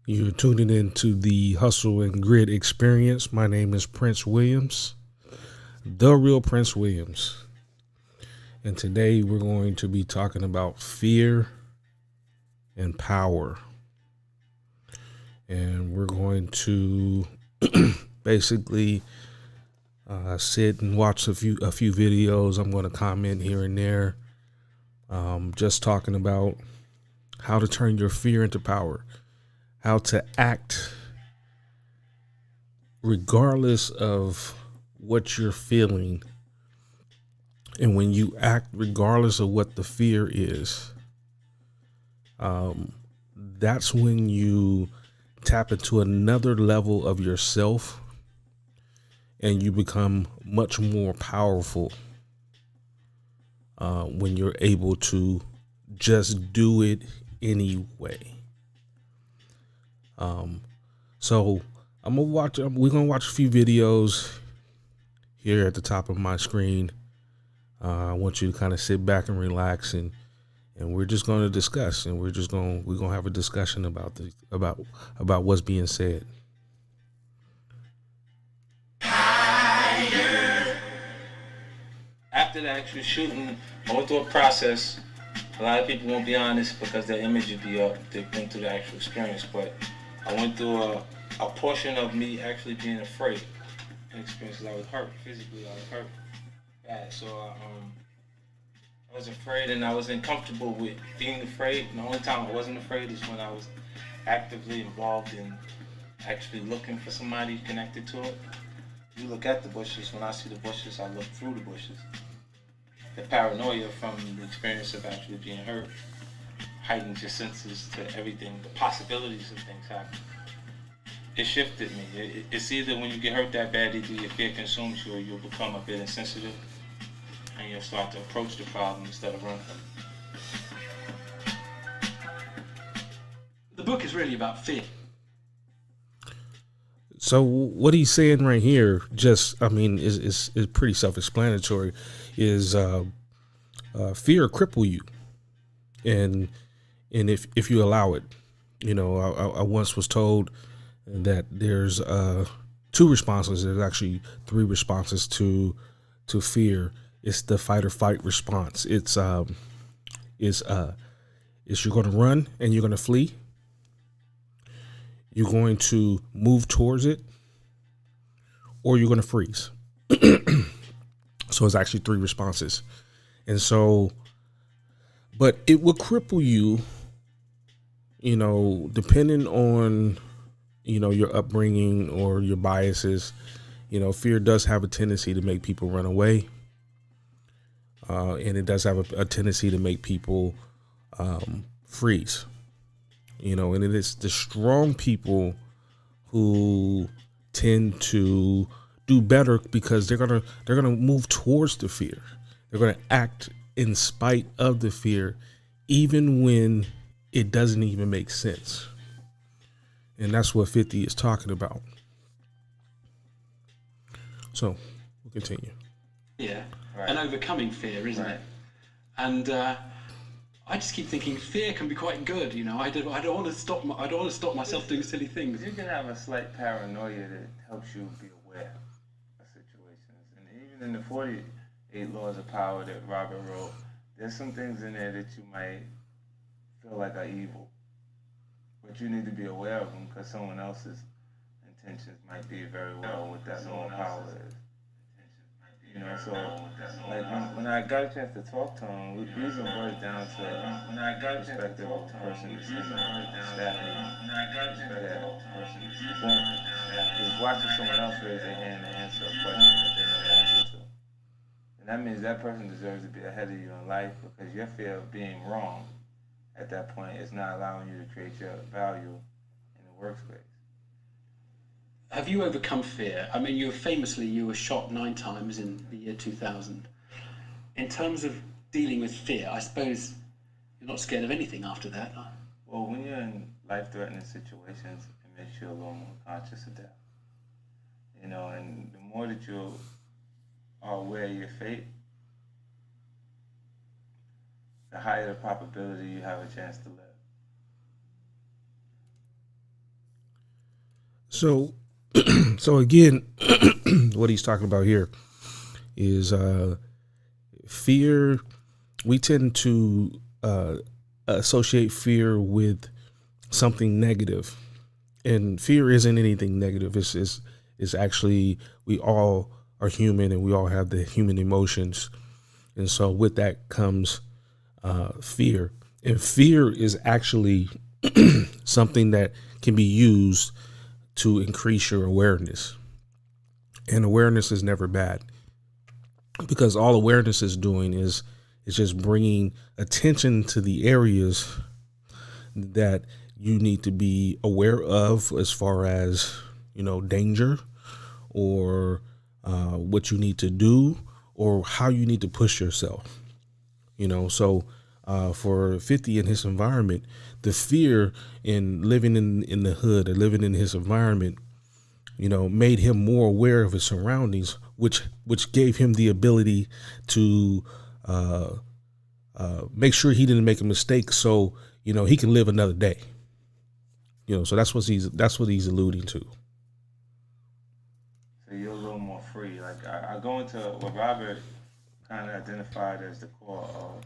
You're tuning into the Hustle and Grit Experience. My name is Prince Williams, the real Prince Williams. And today we're going to be talking about fear and power. And we're going to basically sit and watch a few videos. I'm going to comment here and there, just talking about how to turn your fear into power, how to act regardless of what you're feeling. And when you act regardless of what the fear is, that's when you tap into another level of yourself and you become much more powerful when you're able to just do it anyway. So we're gonna watch a few videos here at the top of my screen. I want you to kind of sit back and relax, and we're just going to discuss, and we're gonna have a discussion about what's being said. After the actual shooting, I went through a process. A lot of people won't be honest because their image would be up. They've been through the actual experience, but I went through a portion of me actually being afraid and experiences. I was hurt physically. I was hurt bad, so I was afraid, and I was uncomfortable with being afraid. And the only time I wasn't afraid is when I was actively involved in actually looking for somebody connected to it. You look at the bushes. When I see the bushes, I look through the bushes. The paranoia from the experience of actually being hurt heightens your senses to everything, the possibilities of things happening. It shifted me. It's either when you get hurt that badly, your fear consumes you, or you'll become a bit insensitive, and you'll start to approach the problem instead of run from it. The book is really about fear. So what he's saying right here, is pretty self-explanatory. Is fear cripple you, and if you allow it, I once was told that there's two responses. There's actually three responses to fear. It's the fight or flight response. It's you're going to run and you're going to flee. You're going to move towards it, or you're going to freeze. So it's actually three responses. And so, but it will cripple you, depending on, your upbringing or your biases. Fear does have a tendency to make people run away. And it does have a tendency to make people freeze. And it is the strong people who tend to do better because they're gonna move towards the fear. They're gonna act in spite of the fear, even when it doesn't even make sense. And that's what 50 is talking about. So we'll continue. Yeah, right. And overcoming fear, isn't it? And I just keep thinking fear can be quite good. I don't want to stop myself doing silly things. You can have a slight paranoia that helps you be aware of situations. And even in the 48 Laws of Power that Robert wrote, there's some things in there that you might feel like are evil. But you need to be aware of them because someone else's intentions might be very well what that law of power is. So like when I got a chance to talk to him, we even brought it down to the perspective of the person that's in the staff is watching someone else raise their hand and answer a question that they know the answer to. And that means that person deserves to be ahead of you in life because your fear of being wrong at that point is not allowing you to create your value in the workspace. Have you overcome fear? I mean, you were shot 9 times in the year 2000. In terms of dealing with fear, I suppose you're not scared of anything after that. Well, when you're in life-threatening situations, it makes you a little more conscious of that. And the more that you are aware of your fate, the higher the probability you have a chance to live. So, so again, what he's talking about here is fear. We tend to associate fear with something negative, and fear isn't anything negative. It's actually, we all are human and we all have the human emotions, and so with that comes fear. And fear is actually something that can be used to increase your awareness. And awareness is never bad, because all awareness is doing is just bringing attention to the areas that you need to be aware of, as far as, danger, or what you need to do, or how you need to push yourself. So for 50 in his environment, the fear in living in the hood, or living in his environment, made him more aware of his surroundings, which gave him the ability to make sure he didn't make a mistake, so he can live another day. So that's what he's alluding to. So you're a little more free. Like I go into what Robert kind of identified as the core of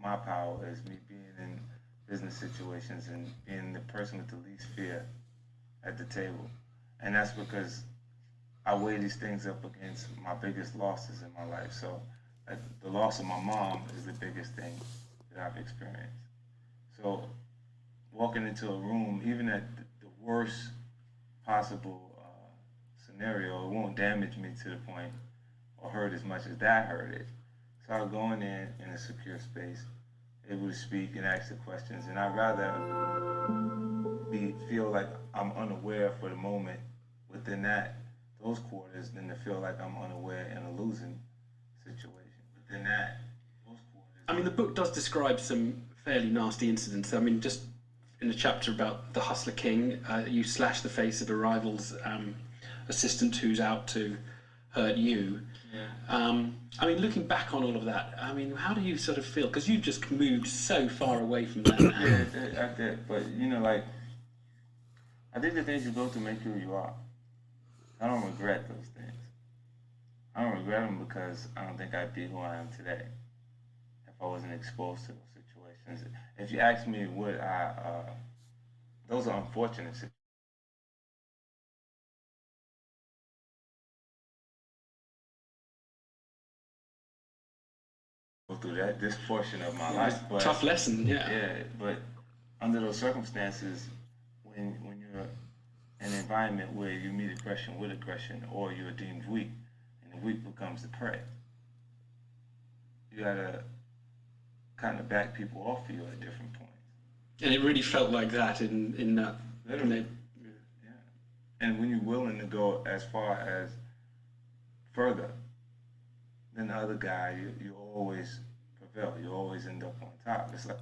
my power is me being in business situations and being the person with the least fear at the table. And that's because I weigh these things up against my biggest losses in my life. So like, the loss of my mom is the biggest thing that I've experienced. So walking into a room, even at the worst possible scenario, it won't damage me to the point or hurt as much as that hurted. So I go in a secure space, able to speak and ask the questions, and I'd rather feel like I'm unaware for the moment within those quarters than to feel like I'm unaware in a losing situation. Within those quarters. I mean, the book does describe some fairly nasty incidents. I mean, just in the chapter about the Hustler King, you slash the face of a rival's assistant who's out to hurt you. Yeah. I mean, looking back on all of that, I mean, how do you sort of feel? Because you've just moved so far away from that now. Yeah, I did. But, like, I think the things you go through make you who you are. I don't regret those things. I don't regret them because I don't think I'd be who I am today if I wasn't exposed to those situations. If you ask me, would I, those are unfortunate situations. Go through this portion of my life, but tough lesson, yeah. yeah, but under those circumstances, when you're in an environment where you meet aggression with aggression, or you're deemed weak, and the weak becomes the prey, you gotta kind of back people off of you at different points. And it really felt like that in that. Literally. Yeah. And when you're willing to go as far as further than the other guy, you always prevail. You always end up on top. It's like.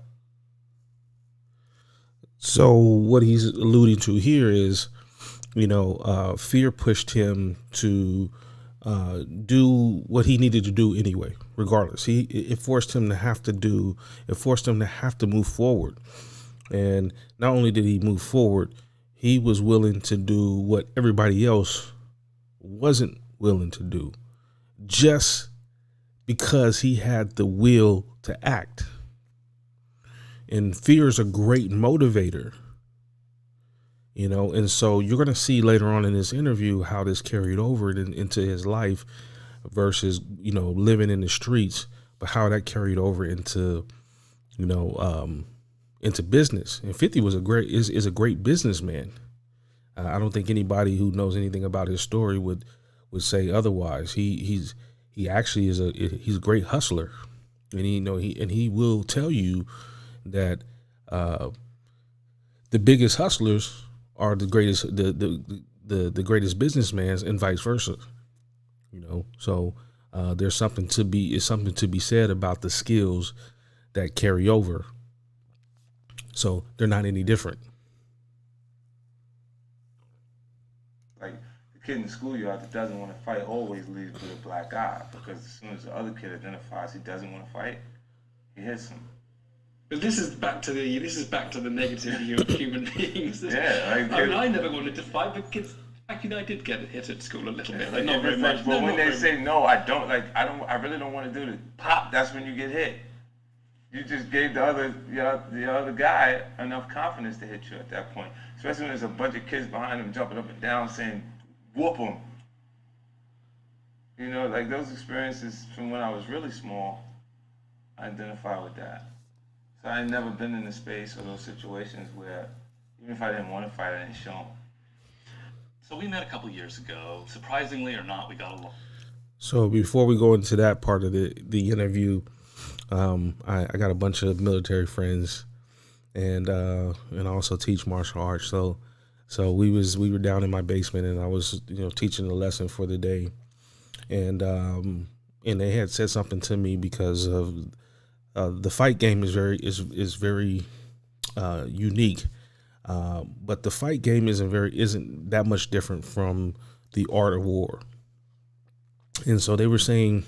So what he's alluding to here is, fear pushed him to do what he needed to do anyway, regardless. It forced him to have to do. It forced him to have to move forward. And not only did he move forward, he was willing to do what everybody else wasn't willing to do, just because he had the will to act. And fear is a great motivator, and so you're going to see later on in this interview how this carried over into his life versus, living in the streets, but how that carried over into, into business. And 50 is a great businessman. I don't think anybody who knows anything about his story would say otherwise. He actually he's a great hustler, and he will tell you that the biggest hustlers are the greatest the greatest businessmen, and vice versa. So there's something to be said about the skills that carry over. So they're not any different. Like the kid in school yard that doesn't want to fight always leaves with a black eye, because as soon as the other kid identifies he doesn't want to fight, he hits him. But this is back to the negative view of human beings. Yeah, I mean, I never wanted to fight, but kids. Actually, I did get hit at school a little bit. Like, not very much. But when they say no, I don't like. I really don't want to do this. Pop. That's when you get hit. You just gave the other guy enough confidence to hit you at that point. Especially when there's a bunch of kids behind him jumping up and down saying, "Whoop him." You know, like those experiences from when I was really small, I identify with that. So I ain't never been in a space or those situations where even if I didn't want to fight, I didn't show 'em. So we met a couple years ago. Surprisingly or not, we got along. So before we go into that part of the interview, I got a bunch of military friends, and I also teach martial arts. So we were down in my basement, and I was teaching a lesson for the day, and they had said something to me because of the fight game is very unique. But the fight game isn't that much different from the art of war. And so they were saying,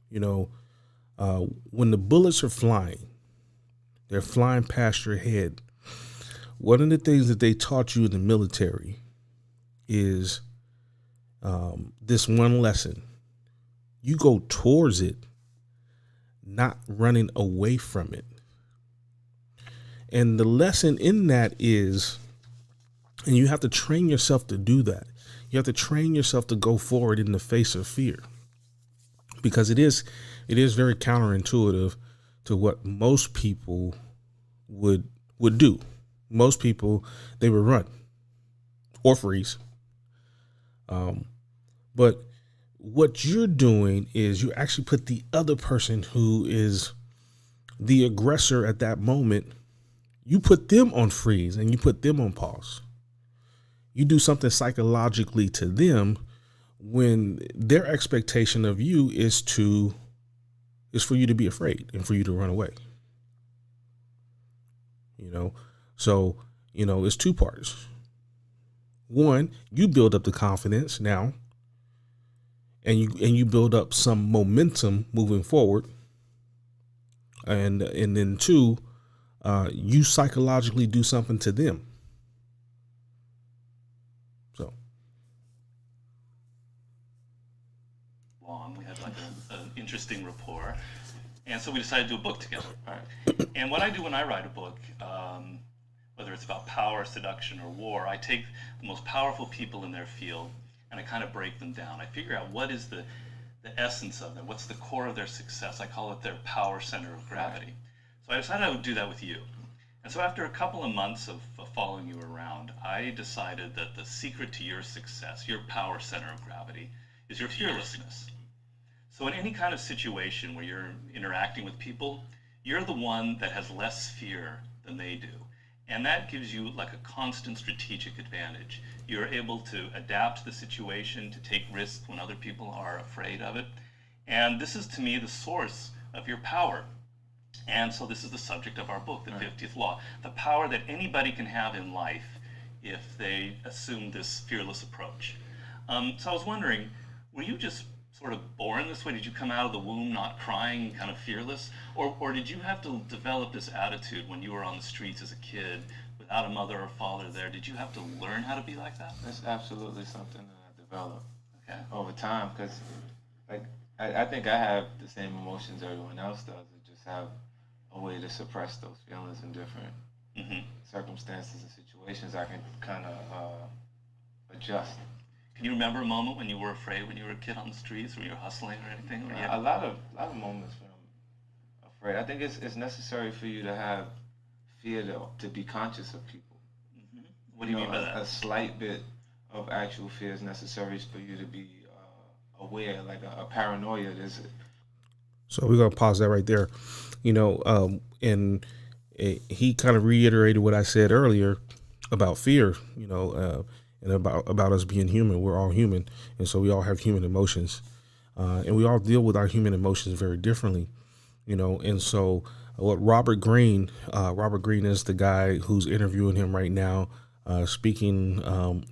when the bullets are flying, they're flying past your head. One of the things that they taught you in the military is this one lesson. You go towards it, not running away from it. And the lesson in that is, and you have to train yourself to do that. You have to train yourself to go forward in the face of fear, because it is very counterintuitive to what most people would do. Most people, they would run or freeze. But what you're doing is you actually put the other person who is the aggressor at that moment, you put them on freeze and you put them on pause. You do something psychologically to them when their expectation of you is for you to be afraid and for you to run away. So it's two parts. One, you build up the confidence now, and you build up some momentum moving forward. And then two, you psychologically do something to them. So Long, we had like an interesting rapport, and so we decided to do a book together. Right. And what I do when I write a book, whether it's about power, seduction, or war, I take the most powerful people in their field and I kind of break them down. I figure out what is the essence of them, what's the core of their success. I call it their power center of gravity. So I decided I would do that with you. And so after a couple of months of following you around, I decided that the secret to your success, your power center of gravity, is your fearlessness. So in any kind of situation where you're interacting with people, you're the one that has less fear than they do. And that gives you like a constant strategic advantage. You're able to adapt the situation, to take risks when other people are afraid of it. And this is, to me, the source of your power. And so this is the subject of our book, The 50th Law, the power that anybody can have in life if they assume this fearless approach. So I was wondering, were you just sort of born this way? Did you come out of the womb not crying, kind of fearless? Or did you have to develop this attitude when you were on the streets as a kid without a mother or father there? Did you have to learn how to be like that? That's absolutely something that I developed over time, because I think I have the same emotions everyone else does. I just have a way to suppress those feelings in different circumstances and situations. I can kind of adjust. Can you remember a moment when you were afraid when you were a kid on the streets, or you were hustling or anything? Or a lot of moments when I'm afraid. I think it's necessary for you to have fear to be conscious of people. Mm-hmm. What do you mean by that? A slight bit of actual fear is necessary for you to be aware, like a paranoia. So we're gonna pause that right there. And he kind of reiterated what I said earlier about fear. And about us being human. We're all human, and so we all have human emotions, and we all deal with our human emotions very differently. And so what Robert Greene is the guy who's interviewing him right now, speaking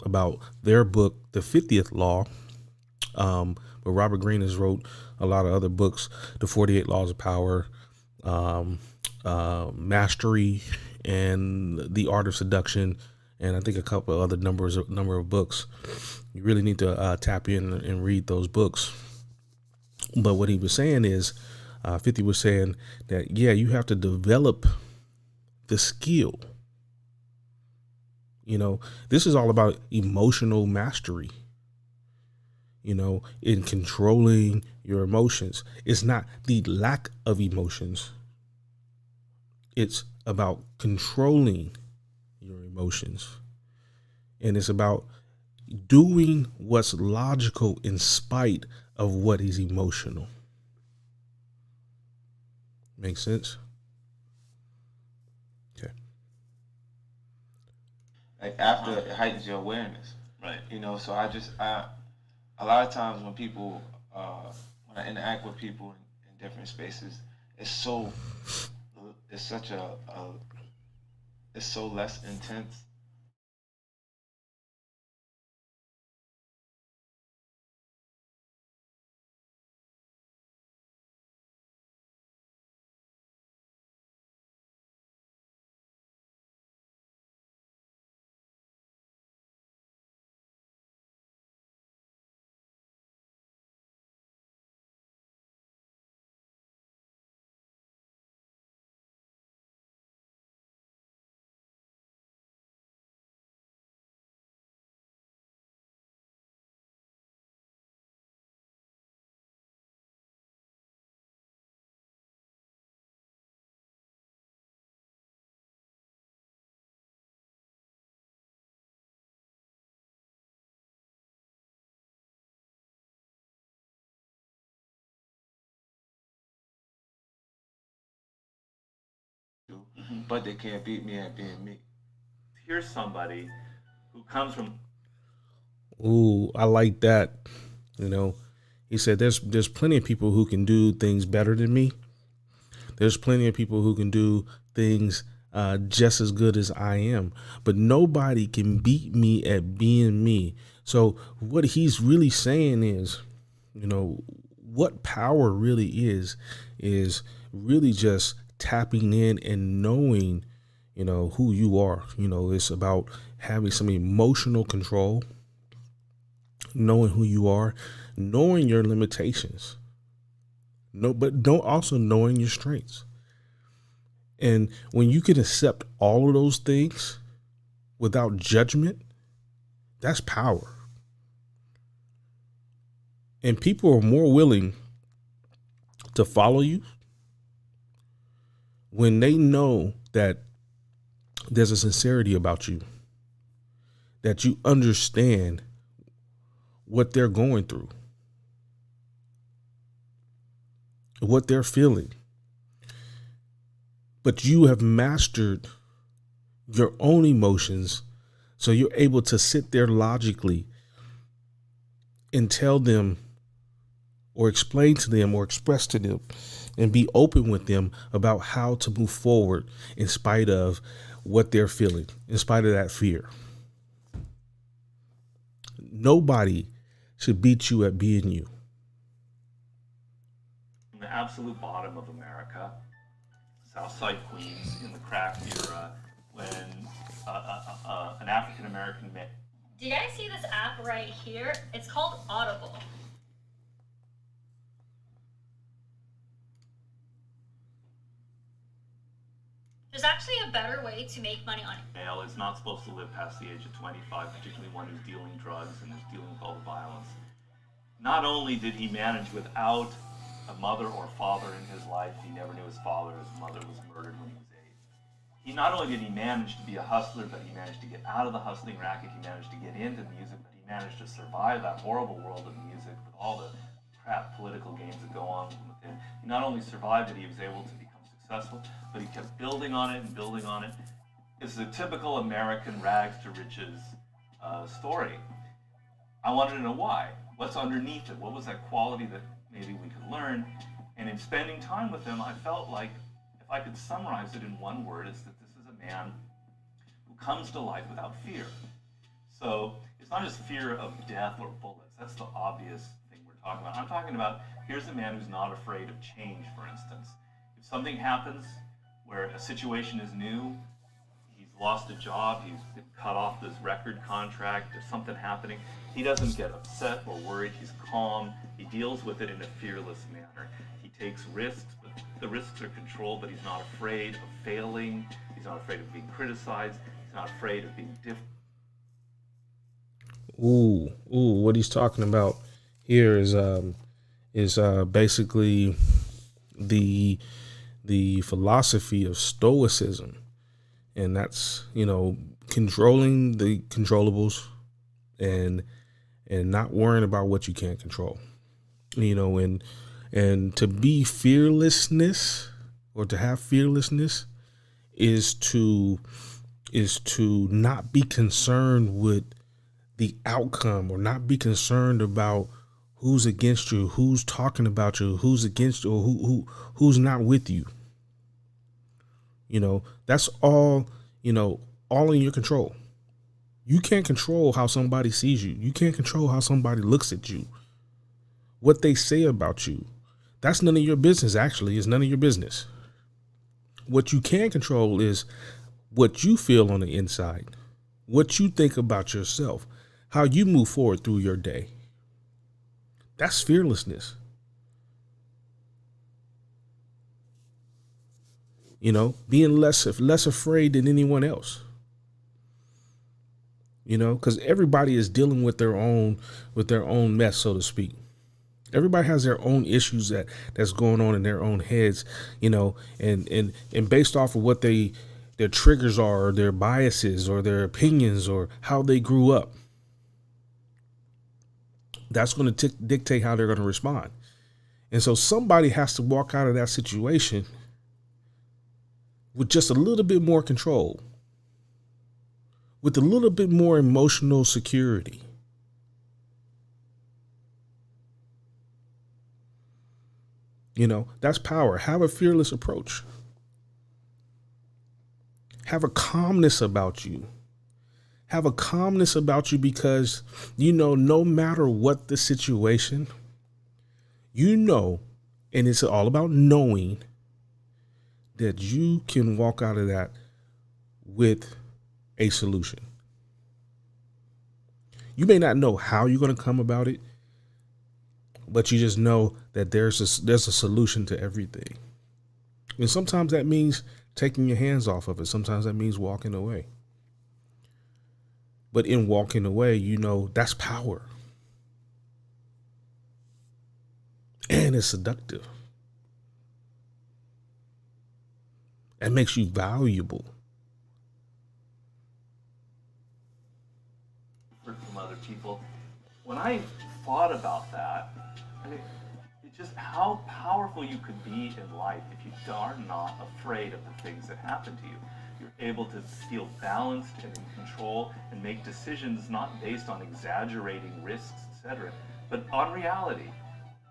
about their book, The 50th Law. But Robert Greene has wrote a lot of other books, The 48 Laws of Power, Mastery and The Art of Seduction, and I think a couple of other number of books. You really need to tap in and read those books. But what he was saying is, 50 was saying that, yeah, you have to develop the skill. This is all about emotional mastery, in controlling your emotions. It's not the lack of emotions, it's about controlling your emotions. And it's about doing what's logical in spite of what is emotional. Make sense? Okay. Like after it heightens your awareness. Right. So I a lot of times when people when I interact with people in different spaces, it's so it's such a it's so less intense. But they can't beat me at being me. Here's somebody who comes from Ooh, I like that. You know, he said there's plenty of people who can do things better than me. There's plenty of people who can do things just as good as I am, but nobody can beat me at being me. So what he's really saying is, what power really is really just tapping in and knowing, who you are. It's about having some emotional control, knowing who you are, knowing your limitations. No, but don't also knowing your strengths. And when you can accept all of those things without judgment, that's power. And people are more willing to follow you when they know that there's a sincerity about you, that you understand what they're going through, what they're feeling. But you have mastered your own emotions, so you're able to sit there logically and tell them or explain to them or express to them and be open with them about how to move forward in spite of what they're feeling, in spite of that fear. Nobody should beat you at being you. the absolute bottom of America, Southside Queens, in the crack era, when an African American man. Do you guys see this app right here? It's called Audible. There's actually a better way to make money on it. Male is not supposed to live past the age of 25, particularly one who's dealing drugs and who's dealing with all the violence. Not only did he manage without a mother or father in his life, he never knew his father. His mother was murdered when he was 8. He not only did he manage to be a hustler, but he managed to get out of the hustling racket. He managed to get into music, but he managed to survive that horrible world of music with all the crap political games that go on with him. He not only survived it, he was able to become successful, but he kept building on it and building on it. It's the typical American rags to riches story. I wanted to know why. What's underneath it? What was that quality that maybe we could learn? And in spending time with him, I felt like if I could summarize it in one word, it's that this is a man who comes to life without fear. So it's not just fear of death or bullets. That's the obvious thing we're talking about. I'm talking about here's a man who's not afraid of change, for instance. If something happens, where a situation is new, he's lost a job, he's been cut off this record contract, there's something happening. He doesn't get upset or worried, he's calm, he deals with it in a fearless manner. He takes risks, but the risks are controlled, but he's not afraid of failing, he's not afraid of being criticized, he's not afraid of being different. What he's talking about here is basically the philosophy of stoicism, and that's, controlling the controllables and not worrying about what you can't control, and to be fearlessness, or to have fearlessness, is to not be concerned with the outcome, or not be concerned about who's against you, who's talking about you, who's against you, or who's not with you. That's all, all in your control. You can't control how somebody sees you. You can't control how somebody looks at you, what they say about you. That's none of your business, actually. It's none of your business. What you can control is what you feel on the inside, what you think about yourself, how you move forward through your day. That's fearlessness. Being less afraid than anyone else. Because everybody is dealing with their own mess, so to speak. Everybody has their own issues that's going on in their own heads, and based off of what their triggers are, or their biases, or their opinions, or how they grew up. That's going to dictate how they're going to respond. And so somebody has to walk out of that situation with just a little bit more control, with a little bit more emotional security. That's power. Have a fearless approach. Have a calmness about you. Have a calmness about you because, no matter what the situation, and it's all about knowing that you can walk out of that with a solution. You may not know how you're going to come about it, but you just know that there's a solution to everything. And sometimes that means taking your hands off of it. Sometimes that means walking away. But in walking away, that's power. And it's seductive. It makes you valuable. From other people. When I thought about that, it's just how powerful you could be in life if you are not afraid of the things that happen to you. You're able to feel balanced and in control and make decisions not based on exaggerating risks, etc., but on reality.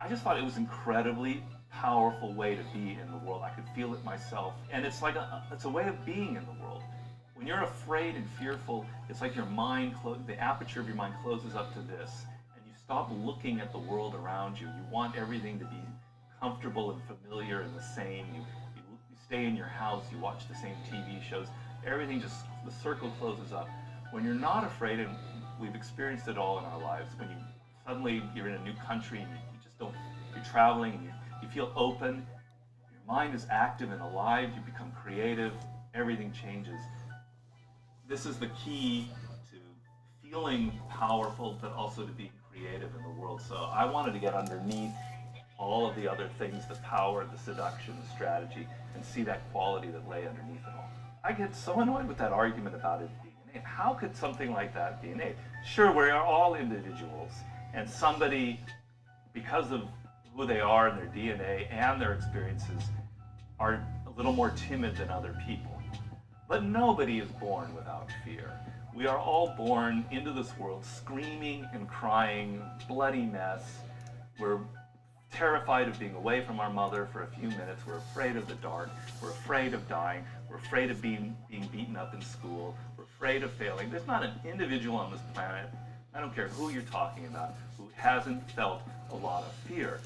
I just thought it was incredibly powerful way to be in the world. I could feel it myself, and it's like it's a way of being in the world. When you're afraid and fearful, it's like your mind, the aperture of your mind closes up to this, and you stop looking at the world around you. You want everything to be comfortable and familiar and the same. You stay in your house, you watch the same TV shows, everything the circle closes up. When you're not afraid, and we've experienced it all in our lives, when you're in a new country and you just don't, you're traveling and you feel open, your mind is active and alive, you become creative, everything changes. This is the key to feeling powerful, but also to being creative in the world. So I wanted to get underneath all of the other things, the power, the seduction, the strategy, and see that quality that lay underneath it all. I get so annoyed with that argument about it being innate. How could something like that be innate? Sure, we are all individuals, and somebody, because of who they are and their DNA and their experiences, are a little more timid than other people. But nobody is born without fear. We are all born into this world screaming and crying, bloody mess. We're terrified of being away from our mother for a few minutes. We're afraid of the dark. We're afraid of dying. We're afraid of being beaten up in school. We're afraid of failing. There's not an individual on this planet, I don't care who you're talking about, who hasn't felt a lot of fear.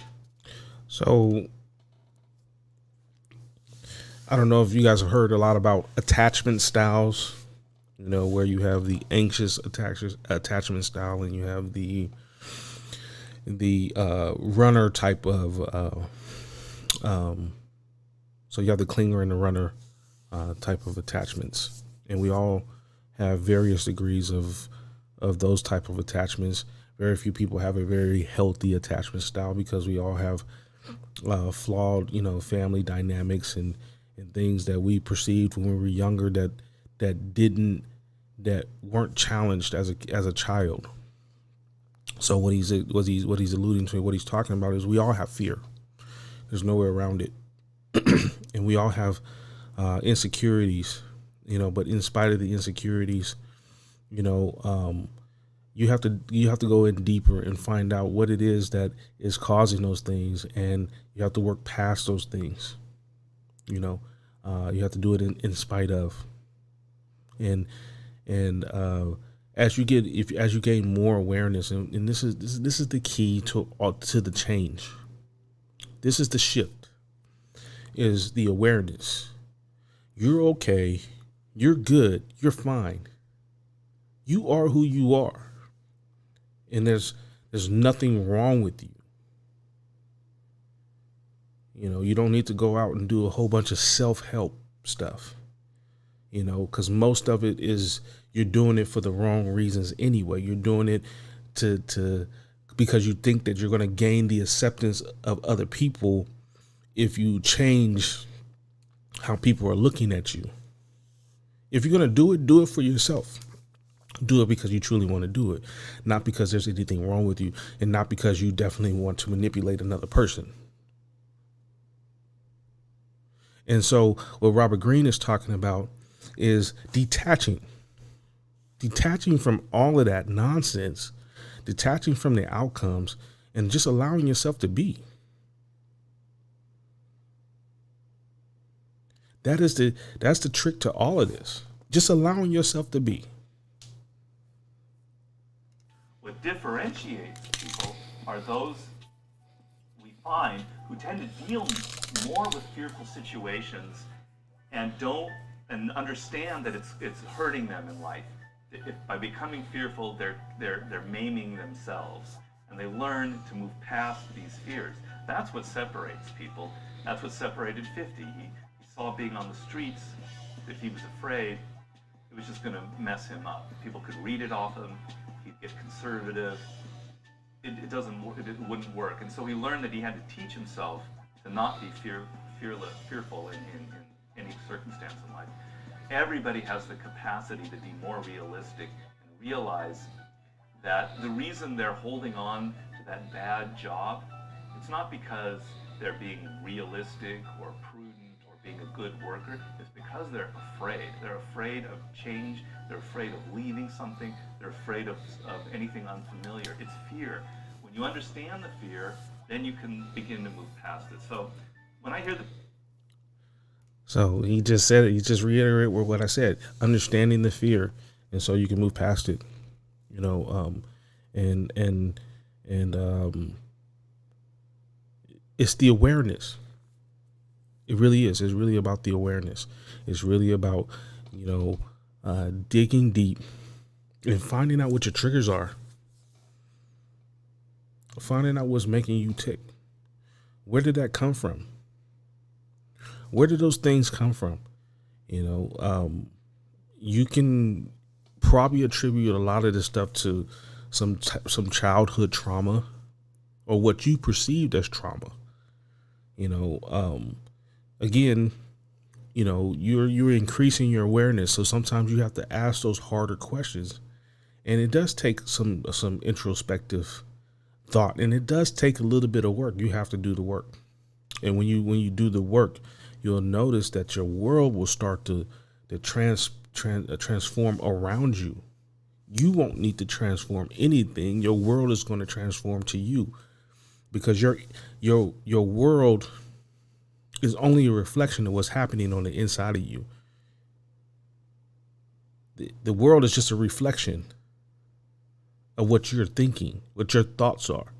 So I don't know if you guys have heard a lot about attachment styles, where you have the anxious attachment style, and you have the runner type of so you have the clinger and the runner type of attachments, and we all have various degrees of those type of attachments. Very few people have a very healthy attachment style because we all have flawed, family dynamics and things that we perceived when we were younger that weren't challenged as a child. So what he's alluding to, what he's talking about is we all have fear. There's no way around it, and we all have insecurities, But in spite of the insecurities, you have to go in deeper and find out what it is that is causing those things, and you have to work past those things. You have to do it in spite of, and as you gain more awareness, and this is the key to the change. This is the shift, is the awareness. You're okay. You're good. You're fine. You are who you are. And there's nothing wrong with you. You don't need to go out and do a whole bunch of self-help stuff, because most of it is you're doing it for the wrong reasons anyway. You're doing it because you think that you're going to gain the acceptance of other people if you change how people are looking at you. If you're going to do it for yourself. Do it because you truly want to do it, not because there's anything wrong with you, and not because you definitely want to manipulate another person. And so what Robert Greene is talking about is detaching from all of that nonsense, detaching from the outcomes, and just allowing yourself to be. That's the trick to all of this. Just allowing yourself to be. What differentiates people are those we find who tend to deal more with fearful situations and understand that it's hurting them in life. By becoming fearful, they're maiming themselves, and they learn to move past these fears. That's what separates people. That's what separated 50. He saw being on the streets. If he was afraid, it was just going to mess him up. People could read it off him. He'd get conservative. It wouldn't work. And so he learned that he had to teach himself to not be fearful in any circumstance in life. Everybody has the capacity to be more realistic and realize that the reason they're holding on to that bad job, it's not because they're being realistic or prudent or being a good worker. It's because they're afraid. They're afraid of change. They're afraid of leaving something. They're afraid of anything unfamiliar. It's fear. When you understand the fear, then you can begin to move past it. So when I hear So he just said it. He just reiterated what I said, understanding the fear. And so you can move past it, it's the awareness. It really is. It's really about the awareness. It's really about, digging deep and finding out what your triggers are. Finding out what's making you tick. Where did that come from? Where did those things come from? You can probably attribute a lot of this stuff to some childhood trauma or what you perceived as trauma. Again, you're increasing your awareness. So sometimes you have to ask those harder questions, and it does take some introspective thought, and it does take a little bit of work. You have to do the work. And when you do the work, you'll notice that your world will start to transform around you. You won't need to transform anything. Your world is going to transform to you, because your world is only a reflection of what's happening on the inside of you. The world is just a reflection of what you're thinking, what your thoughts are.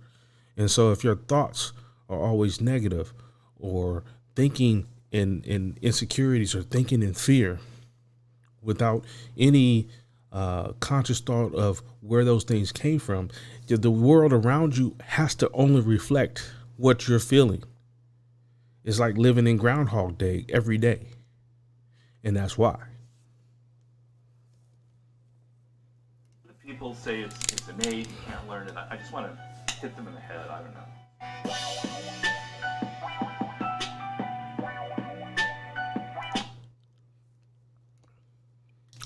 And so if your thoughts are always negative, or thinking and insecurities or thinking in fear without any conscious thought of where those things came from, the world around you has to only reflect what you're feeling. It's like living in Groundhog Day every day. And that's why. People say it's innate, you can't learn it. I just want to hit them in the head. I don't know.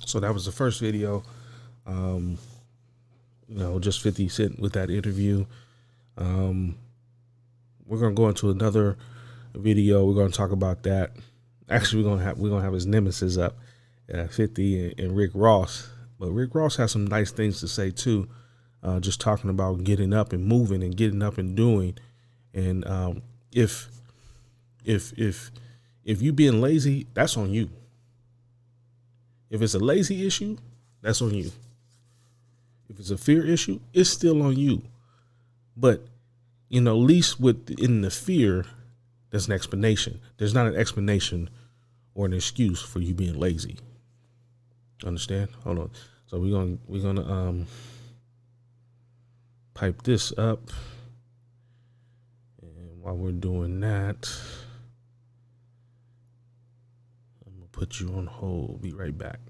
So that was the first video. Just 50 Cent with that interview. We're gonna go into another video. We're gonna talk about that. Actually, we're gonna have his nemesis up, 50 and Rick Ross. But Rick Ross has some nice things to say too. Just talking about getting up and moving and getting up and doing. And if you being lazy, that's on you. If it's a lazy issue, that's on you. If it's a fear issue, it's still on you. But, at least in the fear, there's an explanation. There's not an explanation or an excuse for you being lazy. Understand? Hold on. So we're gonna pipe this up. And while we're doing that, I'm gonna put you on hold. Be right back.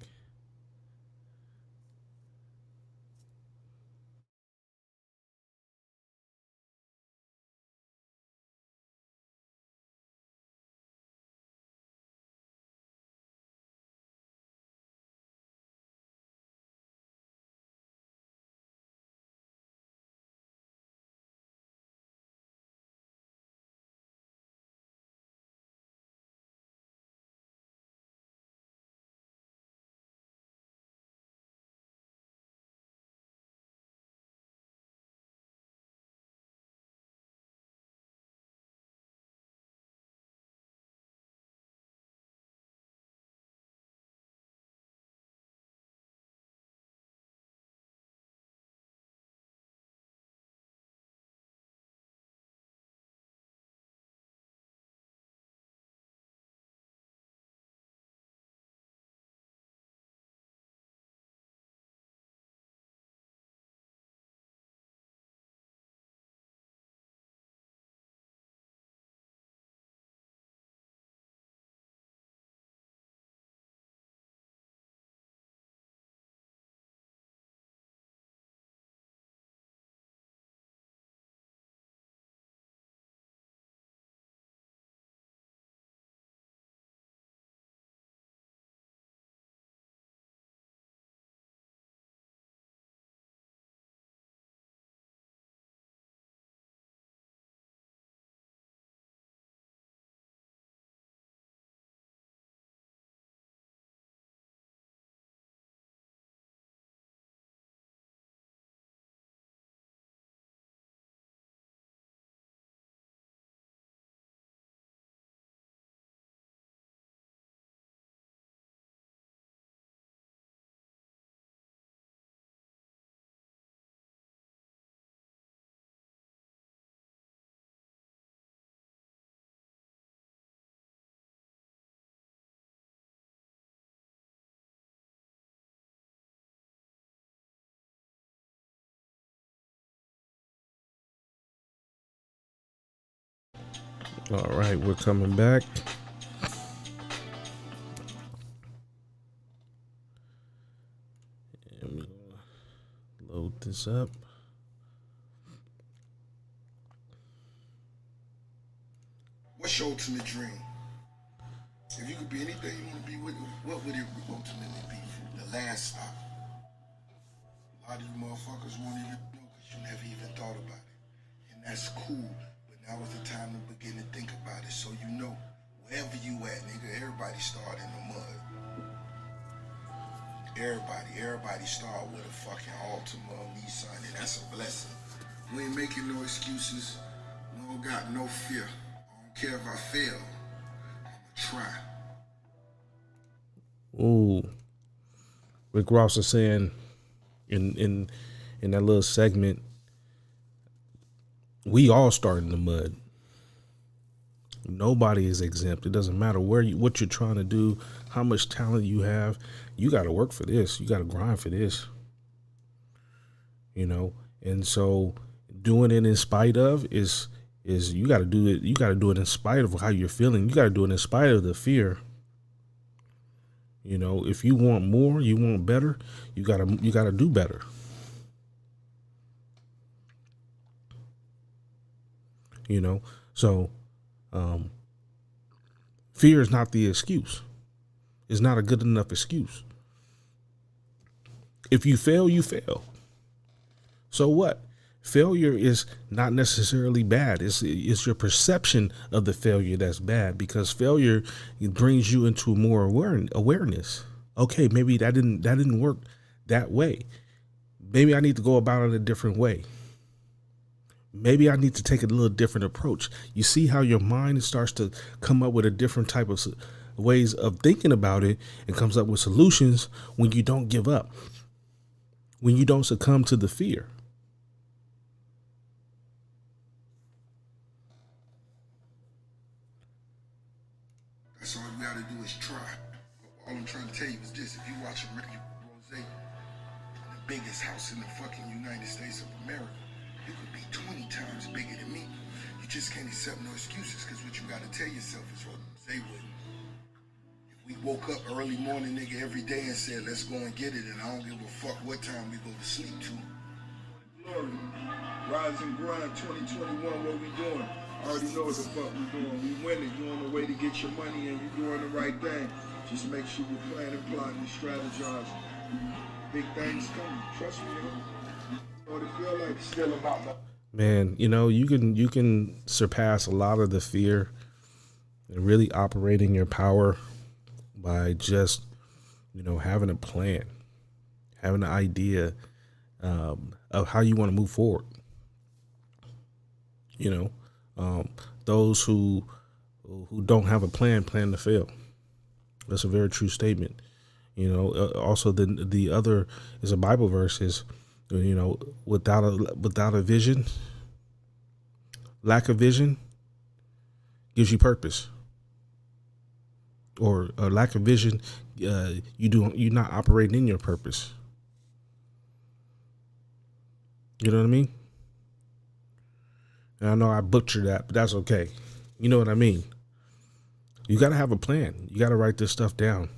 All right, we're coming back. And we're gonna load this up. What's your ultimate dream? If you could be anything you want to be, what would it ultimately be? The last stop. A lot of you motherfuckers won't even know because you never even thought about it. And that's cool. But now is the time to begin to think about it so you know wherever you at, nigga, everybody start in the mud. Everybody start with a fucking Altima or Nissan, and that's a blessing. We ain't making no excuses. We don't got no fear. I don't care if I fail. I'ma try. Ooh. Rick Ross is saying in that little segment, we all start in the mud. Nobody is exempt. It doesn't matter what you're trying to do, how much talent you have. You got to work for this. You got to grind for this. And so doing it in spite of is you got to do it. You got to do it in spite of how you're feeling. You got to do it in spite of the fear. If you want more, you want better, you gotta do better. So fear is not the excuse. It's not a good enough excuse. If you fail, you fail. So what? Failure is not necessarily bad. It's your perception of the failure that's bad, because failure brings you into more awareness. Okay, maybe that didn't work that way. Maybe I need to go about it a different way. Maybe I need to take a little different approach. You see how your mind starts to come up with a different type of ways of thinking about it, and comes up with solutions when you don't give up, when you don't succumb to the fear. That's all you gotta do is try. All I'm trying to tell you is this: if you watch a Ricky Rose, the biggest house in the fucking United States of America, you could be 20 times bigger than me. You just can't accept no excuses, because what you gotta tell yourself is what they would. If we woke up early morning, nigga, every day and said, let's go and get it, and I don't give a fuck what time we go to sleep to. Glory, rise and grind 2021, what we doing? I already know what the fuck we doing. We winning. You on the way to get your money, and you doing the right thing. Just make sure you plan and plot and strategize. Big things coming. Trust me, What it feel like? It's still about that. Man, you can surpass a lot of the fear and really operating your power by just having a plan, having an idea of how you want to move forward. Those who don't have a plan to fail. That's a very true statement. Also the other is a Bible verse is, without a vision, lack of vision gives you purpose. Or a lack of vision, you're not operating in your purpose. You know what I mean? And I know I butchered that, but that's okay. You know what I mean? You got to have a plan. You got to write this stuff down,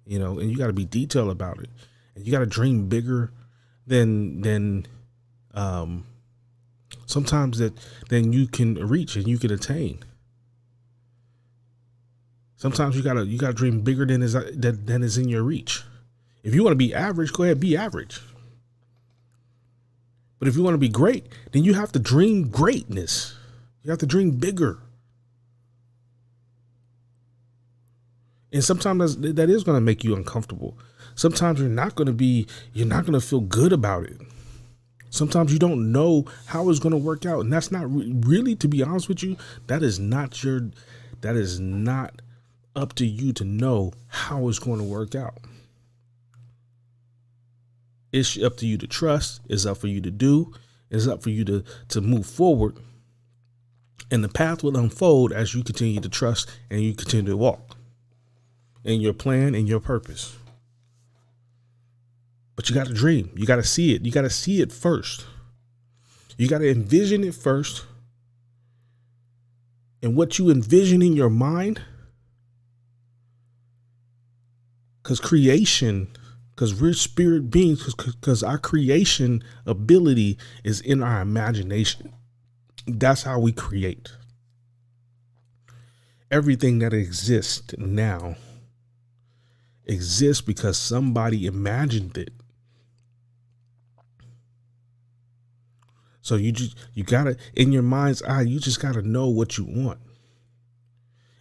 and you got to be detailed about it. And you got to dream bigger than sometimes than you can reach and you can attain. Sometimes you gotta dream bigger than is in your reach. If you want to be average, go ahead, be average. But if you want to be great, then you have to dream greatness. You have to dream bigger. And sometimes that is going to make you uncomfortable. Sometimes you're not going to feel good about it. Sometimes you don't know how it's going to work out. And that's not really, to be honest with you, that is not up to you to know how it's going to work out. It's up to you to trust. It's up for you to do. It's up for you to move forward. And the path will unfold as you continue to trust and you continue to walk in your plan and your purpose. But you got to dream. You got to see it. You got to see it first. You got to envision it first. And what you envision in your mind, because we're spirit beings, because our creation ability is in our imagination. That's how we create. Everything that exists now exists because somebody imagined it. So you gotta, in your mind's eye, you just gotta know what you want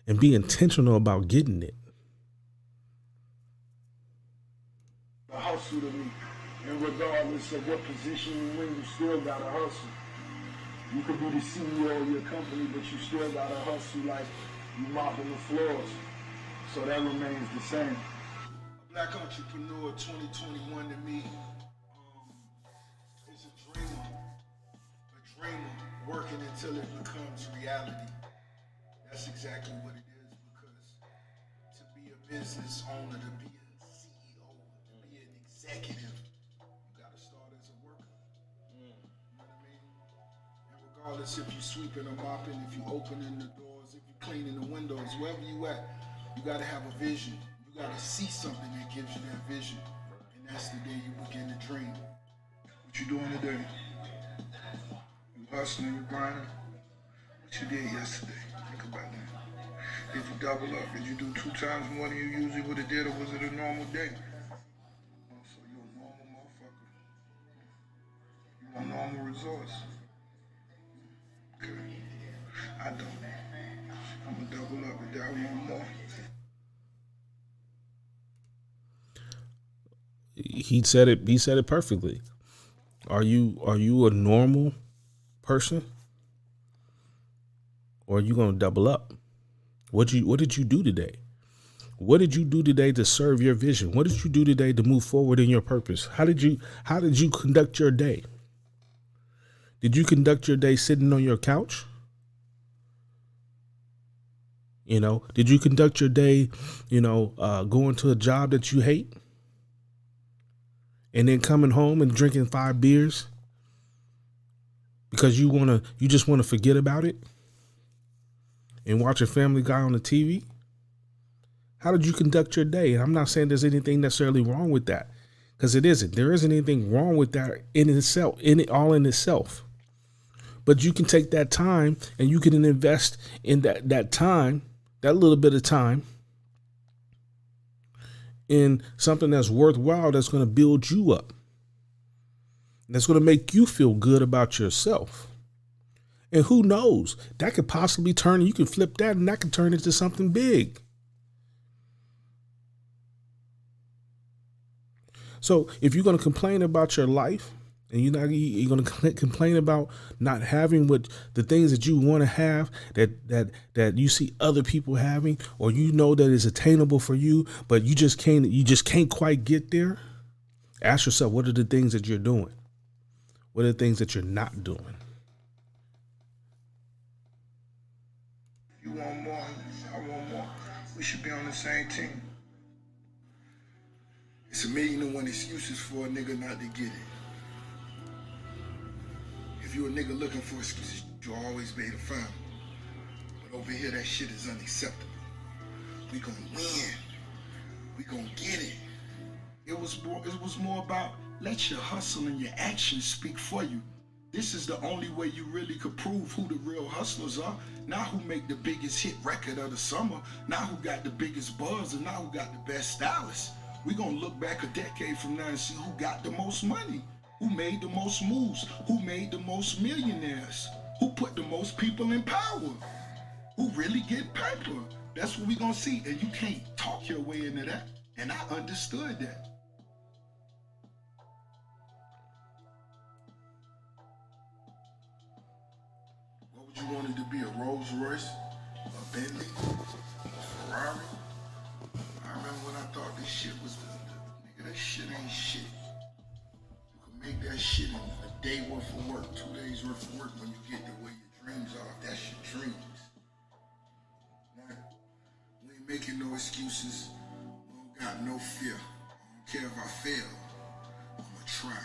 and be intentional about getting it. A hustle to me, and regardless of what position you're in, you still gotta hustle. You could be the CEO of your company, but you still gotta hustle like you mopping the floors. So that remains the same. A black entrepreneur 2021 to me is a dreamer working until it becomes reality. That's exactly what it is, because to be a business owner, to be a CEO, to be an executive, you gotta start as a worker. You know what I mean? And regardless if you sweeping or mopping, if you opening the doors, if you cleaning the windows, wherever you at, you gotta have a vision. You gotta see something that gives you that vision. And that's the day you begin to dream. What you doing today? You hustling, you grinding? What you did yesterday? Think about that. Did you double up? Did you do 2 times more than you usually would have did, or was it a normal day? Oh, so you a normal motherfucker. You want normal results. Okay. I don't. I'm gonna double up with that one more. He said it. He said it perfectly. Are you a normal person, or are you gonna double up? What did you do today? What did you do today to serve your vision? What did you do today to move forward in your purpose? How did you conduct your day? Did you conduct your day sitting on your couch? You know, did you conduct your day, going to a job that you hate and then coming home and drinking 5 beers because you just want to forget about it and watch a Family Guy on the TV? How did you conduct your day? And I'm not saying there's anything necessarily wrong with that, because it isn't. There isn't anything wrong with that in itself, in itself. But you can take that time and you can invest in that time, that little bit of time, in something that's worthwhile, that's going to build you up, that's going to make you feel good about yourself. And who knows, that could possibly turn, you can flip that and that could turn into something big. So if you're going to complain about your life, and you're going to complain about not having what the things that you want to have, that you see other people having, or you know that is attainable for you, but you just can't quite get there. Ask yourself, what are the things that you're doing? What are the things that you're not doing? You want more, I want more. We should be on the same team. It's 1,000,001 excuses for a nigga not to get it. If you a nigga looking for excuses, you'll always be able to find them. But over here, that shit is unacceptable. We gonna win. We gonna get it. It was more about let your hustle and your actions speak for you. This is the only way you really could prove who the real hustlers are. Not who make the biggest hit record of the summer. Not who got the biggest buzz, and not who got the best stylist. We gonna look back a decade from now and see who got the most money, who made the most moves, who made the most millionaires, who put the most people in power, who really get paper. That's what we gonna see, and you can't talk your way into that. And I understood that. What would you want it to be, a Rolls Royce, a Bentley, a Ferrari? I remember when I thought this shit was nigga, that shit ain't shit. You can make that shit in a day worth of work, 2 days worth of work when you get to where your dreams are. That's your dreams. Now, we ain't making no excuses. We don't got no fear. I don't care if I fail. I'ma try.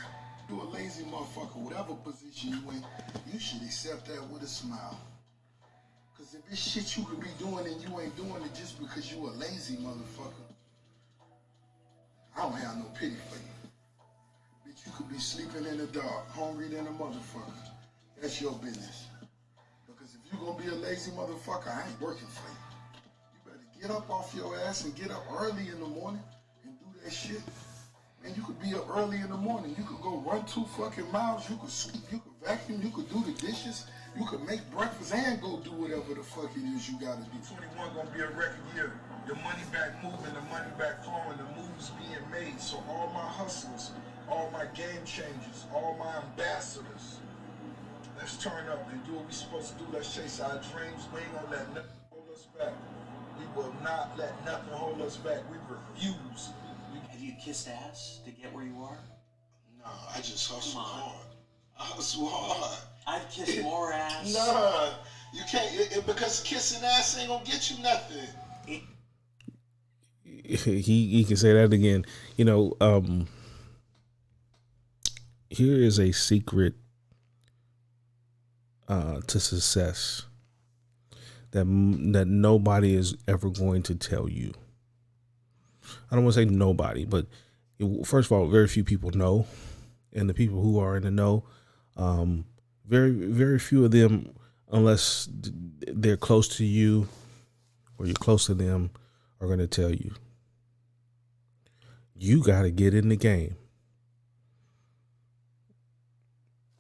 You a lazy motherfucker, whatever position you in, you should accept that with a smile. Cause if it's shit you could be doing and you ain't doing it just because you a lazy motherfucker, I don't have no pity for you. Bitch, you could be sleeping in the dark, hungry than a motherfucker. That's your business. Because if you gonna be a lazy motherfucker, I ain't working for you. You better get up off your ass and get up early in the morning and do that shit. Man, you could be up early in the morning. You could go run 2 fucking miles. You could sweep. You could vacuum. You could do the dishes. You could make breakfast and go do whatever the fuck it is you gotta do. 21 gonna be a record year. The money back moving, the money back flowing, the moves being made. So all my hustlers, all my game changers, all my ambassadors, let's turn up and do what we supposed to do. Let's chase our dreams. We ain't gonna let nothing hold us back. We will not let nothing hold us back. We refuse. Have you kissed ass to get where you are? Nah, I just hustle hard. I hustle hard. I've kissed more ass. Nah, You can't because kissing ass ain't gonna get you nothing. He can say that again. You know, here is a secret to success that nobody is ever going to tell you. I don't want to say nobody, but first of all, very few people know, and the people who are in the know, very very few of them, unless they're close to you or you're close to them, are going to tell you. You got to get in the game.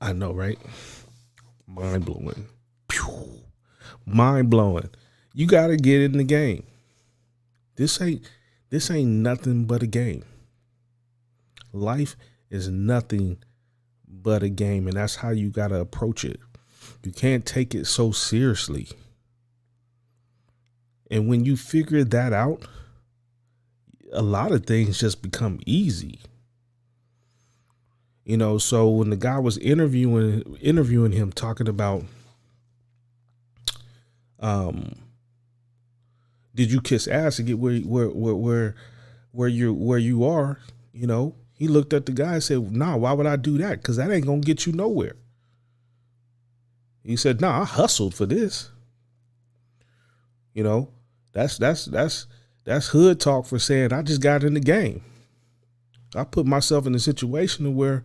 I know, right? Mind blowing. Mind blowing. You got to get in the game. This ain't nothing but a game. Life is nothing but a game, and that's how you got to approach it. You can't take it so seriously. And when you figure that out, a lot of things just become easy. You know, so when the guy was interviewing him, talking about, did you kiss ass to get where you are? You know, he looked at the guy and said, "Nah, why would I do that? Because that ain't gonna get you nowhere." He said, "Nah, I hustled for this." You know, that's hood talk for saying I just got in the game. I put myself in a situation where,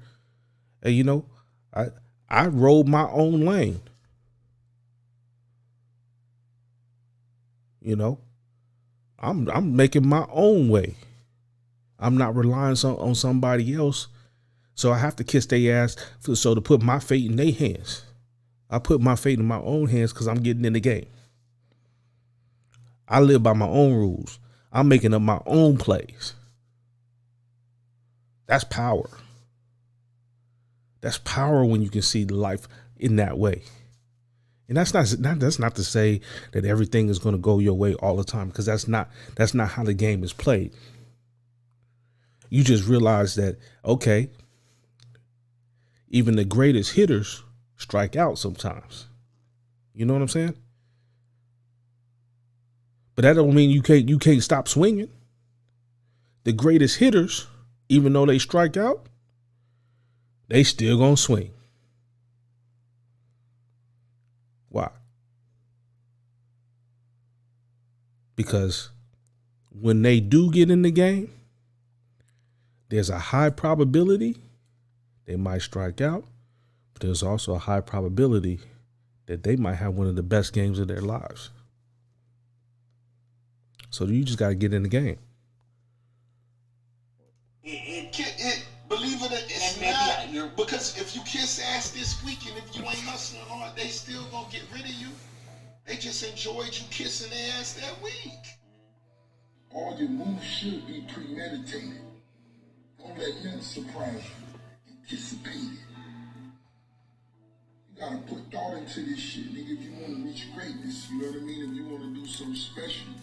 you know, I rode my own lane. You know, I'm making my own way. I'm not relying on somebody else. So I have to kiss their ass so to put my fate in their hands. I put my fate in my own hands because I'm getting in the game. I live by my own rules. I'm making up my own plays. That's power. That's power when you can see life in that way. And that's not to say that everything is going to go your way all the time, because that's not how the game is played. You just realize that, okay, even the greatest hitters strike out sometimes. You know what I'm saying? But that don't mean you can't stop swinging. The greatest hitters, even though they strike out, they still gonna swing. Why? Because when they do get in the game, there's a high probability they might strike out, but there's also a high probability that they might have one of the best games of their lives. So you just got to get in the game. Believe it or it's not, because if you kiss ass this weekend, if you ain't hustling hard, they still gonna get rid of you. They just enjoyed you kissing their ass that week. All your moves should be premeditated. Don't let nothing surprise you. Anticipate it. You gotta put thought into this shit, nigga, if you wanna reach greatness, you know what I mean? If you wanna do something special, if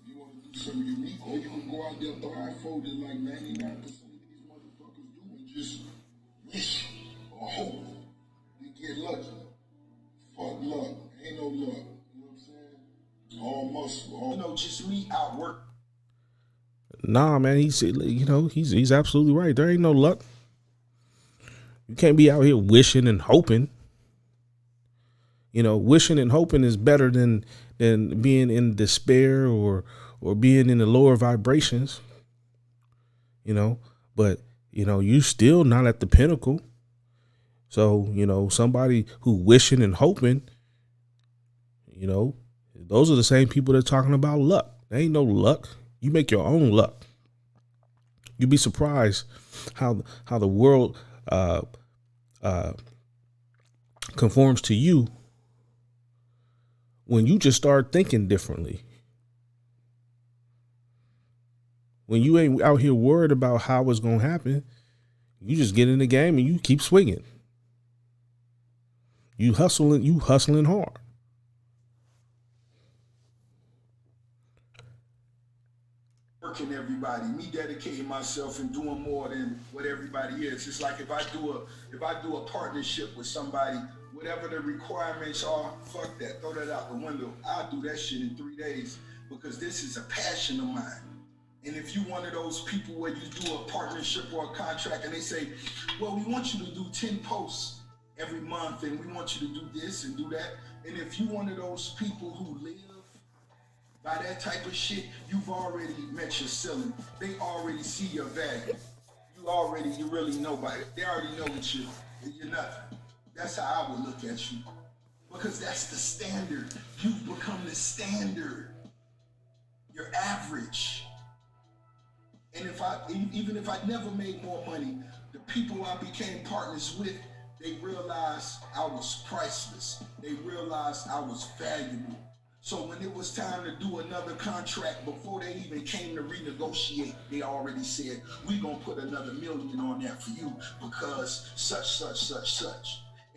you wanna do something unique, or you can go out there blindfolded like 99% of these motherfuckers do and just wish or hope you get lucky. Fuck luck. Ain't no luck. You know what I'm saying? All muscle. Just me outwork. Nah, man, he's absolutely right. There ain't no luck. You can't be out here wishing and hoping. You know, wishing and hoping is better than being in despair or being in the lower vibrations. You know, but you still not at the pinnacle. So, somebody who wishing and hoping, those are the same people that are talking about luck. There ain't no luck. You make your own luck. You'd be surprised how the world conforms to you when you just start thinking differently. When you ain't out here worried about how it's going to happen, you just get in the game and you keep swinging. You hustling hard. Working everybody, me dedicating myself and doing more than what everybody is. It's like if I do a partnership with somebody, Whatever the requirements are, fuck that. Throw that out the window. I'll do that shit in 3 days because this is a passion of mine. And if you one of those people where you do a partnership or a contract and they say, well, we want you to do 10 posts every month and we want you to do this and do that. And if you one of those people who live by that type of shit, you've already met your ceiling. They already see your value. You really know by it. They already know that you're nothing. That's how I would look at you. Because that's the standard. You've become the standard. You're average. And even if I never made more money, the people I became partners with, they realized I was priceless. They realized I was valuable. So when it was time to do another contract, before they even came to renegotiate, they already said, we're gonna put another $1 million on that for you because such.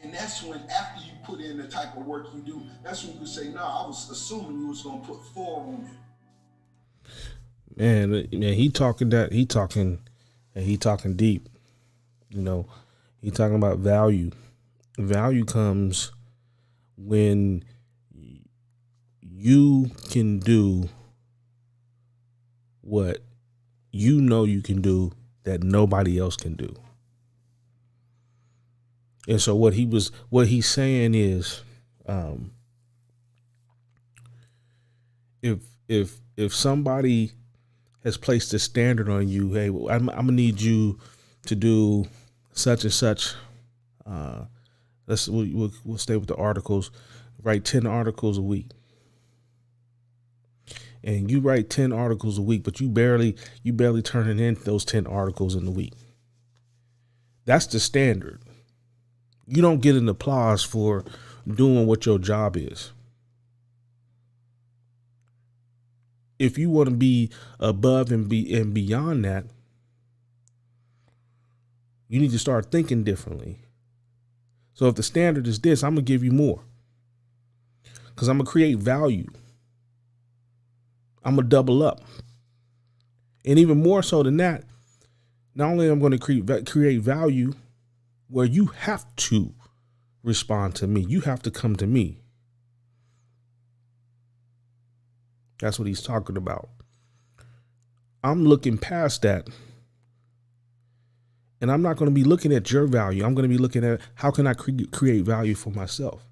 And that's when, after you put in the type of work you do, that's when you say, I was assuming you was gonna put 4 on it. Man, he talking deep. You know, he talking about value. Value comes when you can do what you know you can do that nobody else can do. And so what he's saying is, if somebody has placed a standard on you, hey, I'm gonna need you to do such and such. We'll stay with the articles. Write 10 articles a week. And you write 10 articles a week, but you barely turning in those 10 articles in the week. That's the standard. You don't get an applause for doing what your job is. If you want to be above and beyond that, you need to start thinking differently. So if the standard is this, I'm going to give you more. Because I'm going to create value. I'm going to double up. And even more so than that, not only am I going to create value where you have to respond to me, you have to come to me. That's what he's talking about. I'm looking past that. And I'm not going to be looking at your value. I'm going to be looking at how can I create value for myself.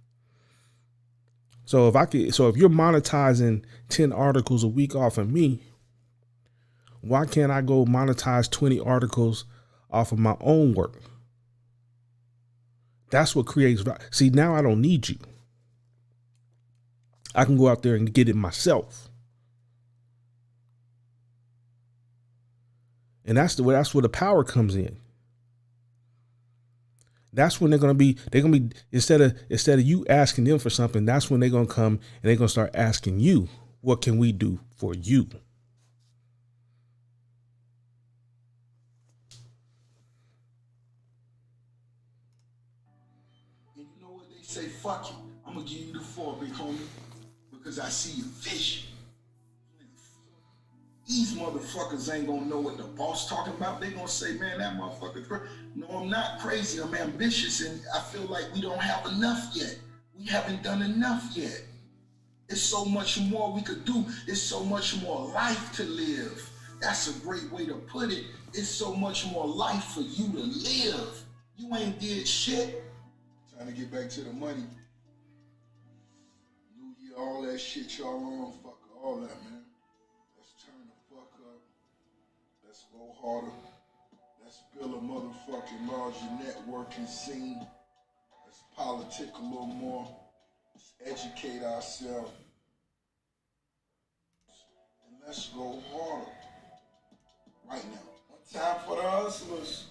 So if you're monetizing 10 articles a week off of me, why can't I go monetize 20 articles off of my own work? That's what creates value. See, now I don't need you. I can go out there and get it myself. And that's where the power comes in. That's when they're gonna be instead of you asking them for something, that's when they're gonna come and they're gonna start asking you, what can we do for you? And you know what they say, fuck you. I'm gonna give you the 4, big homie, because I see your vision. These motherfuckers ain't gonna know what the boss talking about. They gonna say, man, that motherfucker crazy. No, I'm not crazy. I'm ambitious, and I feel like we don't have enough yet. We haven't done enough yet. There's so much more we could do. There's so much more life to live. That's a great way to put it. It's so much more life for you to live. You ain't did shit. Trying to get back to the money. New Year, all that shit y'all on, fuck all that, man. Let's go harder. Let's build a motherfucking larger networking scene. Let's politic a little more. Let's educate ourselves. And let's go harder. Right now. 1 time for the hustlers.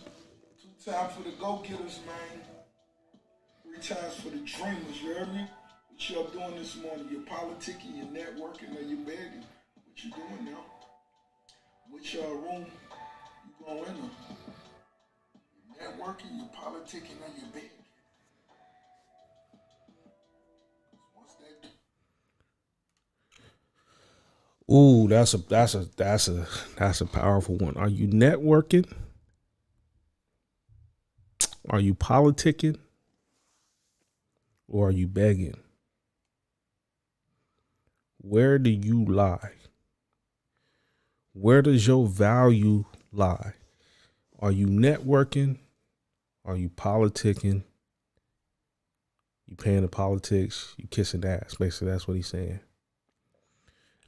2 times for the go-getters, man. 3 times for the dreamers, you heard me? What y'all doing this morning? You're politicking, you're networking, or you're begging. What you doing now? Which room you going in them? You're networking, you're politicking, and you're begging. Once that... Ooh, that's a powerful one. Are you networking? Are you politicking? or are you begging? Where do you lie? Where does your value lie? Are you networking? Are you politicking? You paying the politics? You kissing ass? Basically, that's what he's saying.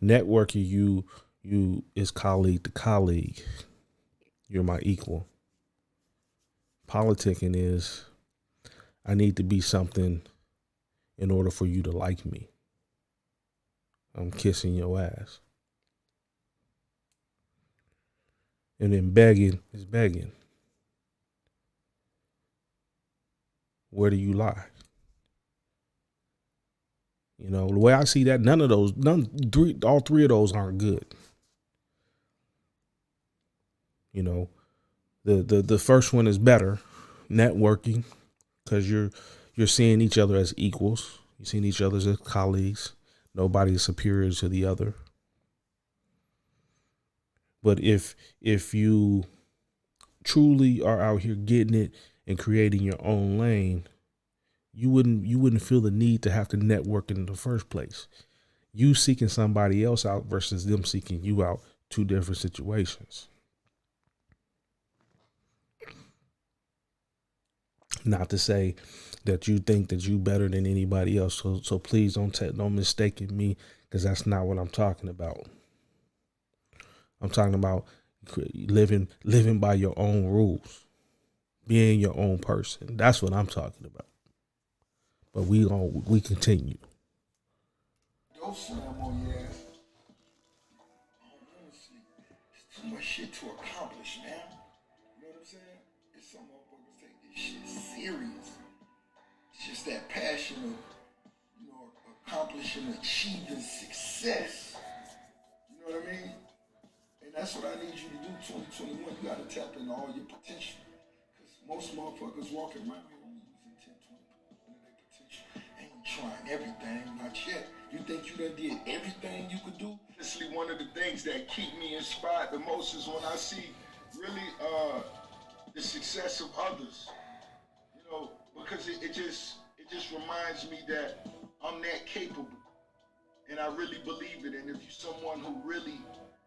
Networking, you is colleague to colleague. You're my equal. Politicking is I need to be something in order for you to like me. I'm kissing your ass. And then begging is begging. Where do you lie? You know, the way I see that, all three of those aren't good. You know, the first one is better, networking, because you're seeing each other as equals. You're seeing each other as colleagues. Nobody is superior to the other. But if you truly are out here getting it and creating your own lane, you wouldn't feel the need to have to network in the first place. You seeking somebody else out versus them seeking you out, two different situations. Not to say that you think that you better than anybody else. So please don't mistake me, because that's not what I'm talking about. I'm talking about living by your own rules, being your own person. That's what I'm talking about. But we continue. Don't slam on your ass. Honestly, it's too much shit to accomplish, man. You know what I'm saying? It's some motherfuckers take this shit serious. It's just that passion of, accomplishing, achieving success. You know what I mean? And that's what I need you to do 2021. You gotta tap into all your potential. Because most motherfuckers walking around here only using 10, 20% of their potential. Ain't trying everything, not yet. You think you done did everything you could do? Honestly, one of the things that keep me inspired the most is when I see really the success of others. You know, because it just reminds me that I'm that capable. And I really believe it. And if you're someone who really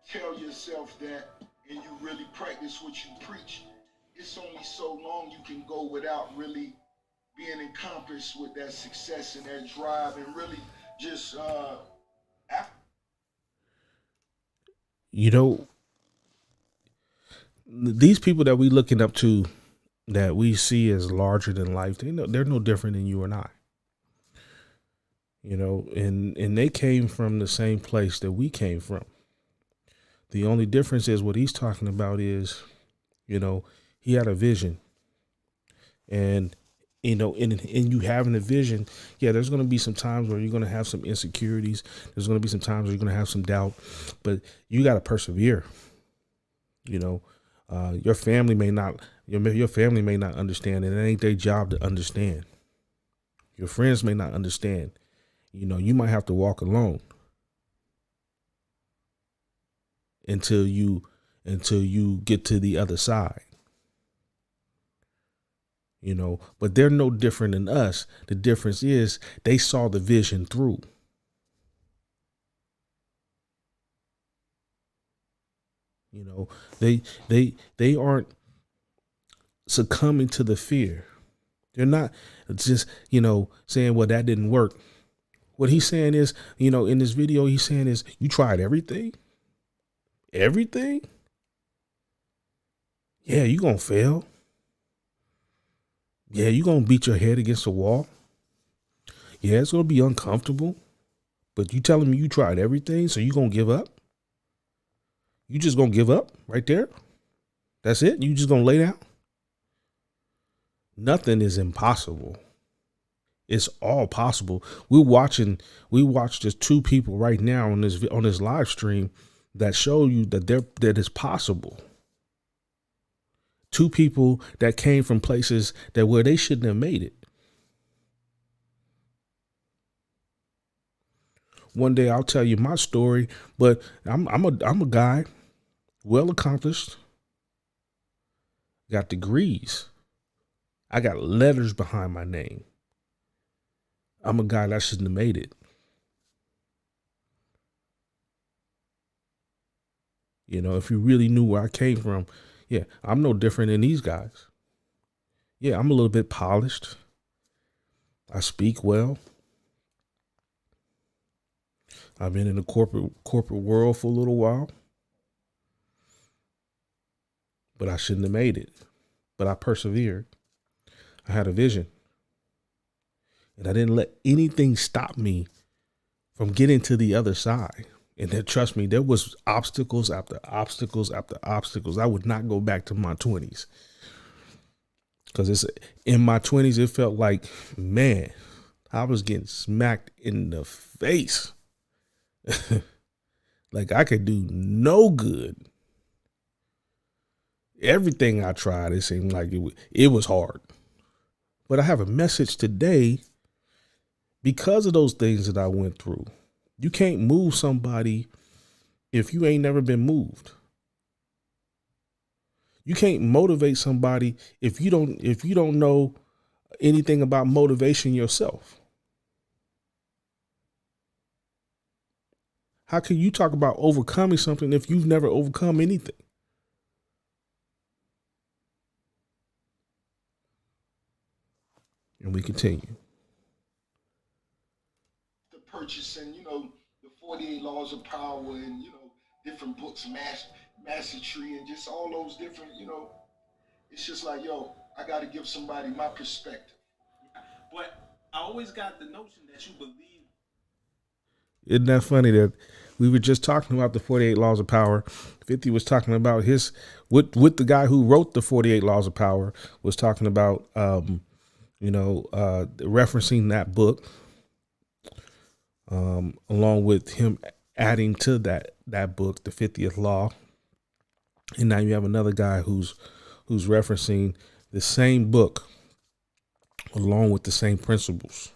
tell yourself that and you really practice what you preach, it's only so long you can go without really being encompassed with that success and that drive, and really just You know, these people that we looking up to, that we see as larger than life, they're no different than you and I. You know, and they came from the same place that we came from. The only difference is what he's talking about is, he had a vision. And, in you having a vision, yeah, there's going to be some times where you're going to have some insecurities. There's going to be some times where you're going to have some doubt, but you got to persevere. Your family may not understand, and it ain't their job to understand. Your friends may not understand. You might have to walk alone until you get to the other side. But they're no different than us. The difference is they saw the vision through. They aren't succumbing to the fear. They're not just, saying, well, that didn't work. What he's saying is, in this video, he's saying is, you tried everything? Everything? Yeah, you gonna fail. Yeah, you gonna beat your head against the wall. Yeah, it's gonna be uncomfortable. But you telling me you tried everything, so you gonna give up? You just gonna give up right there? That's it? You just gonna lay down? Nothing is impossible. It's all possible. We watch just two people right now on this live stream that show you that it's possible. Two people that came from places where they shouldn't have made it. One day I'll tell you my story, but I'm a guy, well accomplished, got degrees. I got letters behind my name. I'm a guy that shouldn't have made it. You know, if you really knew where I came from, yeah, I'm no different than these guys. Yeah, I'm a little bit polished. I speak well. I've been in the corporate world for a little while, but I shouldn't have made it. But I persevered. I had a vision, and I didn't let anything stop me from getting to the other side. And then trust me, there was obstacles after obstacles after obstacles. I would not go back to my 20s, because it's in my 20s. It felt like, man, I was getting smacked in the face. Like I could do no good. Everything I tried, it seemed like it was hard. But I have a message today because of those things that I went through. You can't move somebody if you ain't never been moved. You can't motivate somebody if you don't know anything about motivation yourself. How can you talk about overcoming something if you've never overcome anything? And we continue. The purchasing, the 48 Laws of Power and, different books, Mastery, and just all those different, it's just like, yo, I got to give somebody my perspective. But I always got the notion that you believe. Isn't that funny that we were just talking about the 48 Laws of Power? 50 was talking about his, with the guy who wrote the 48 Laws of Power, was talking about, referencing that book, along with him adding to that book, the 50th Law. And now you have another guy who's referencing the same book along with the same principles.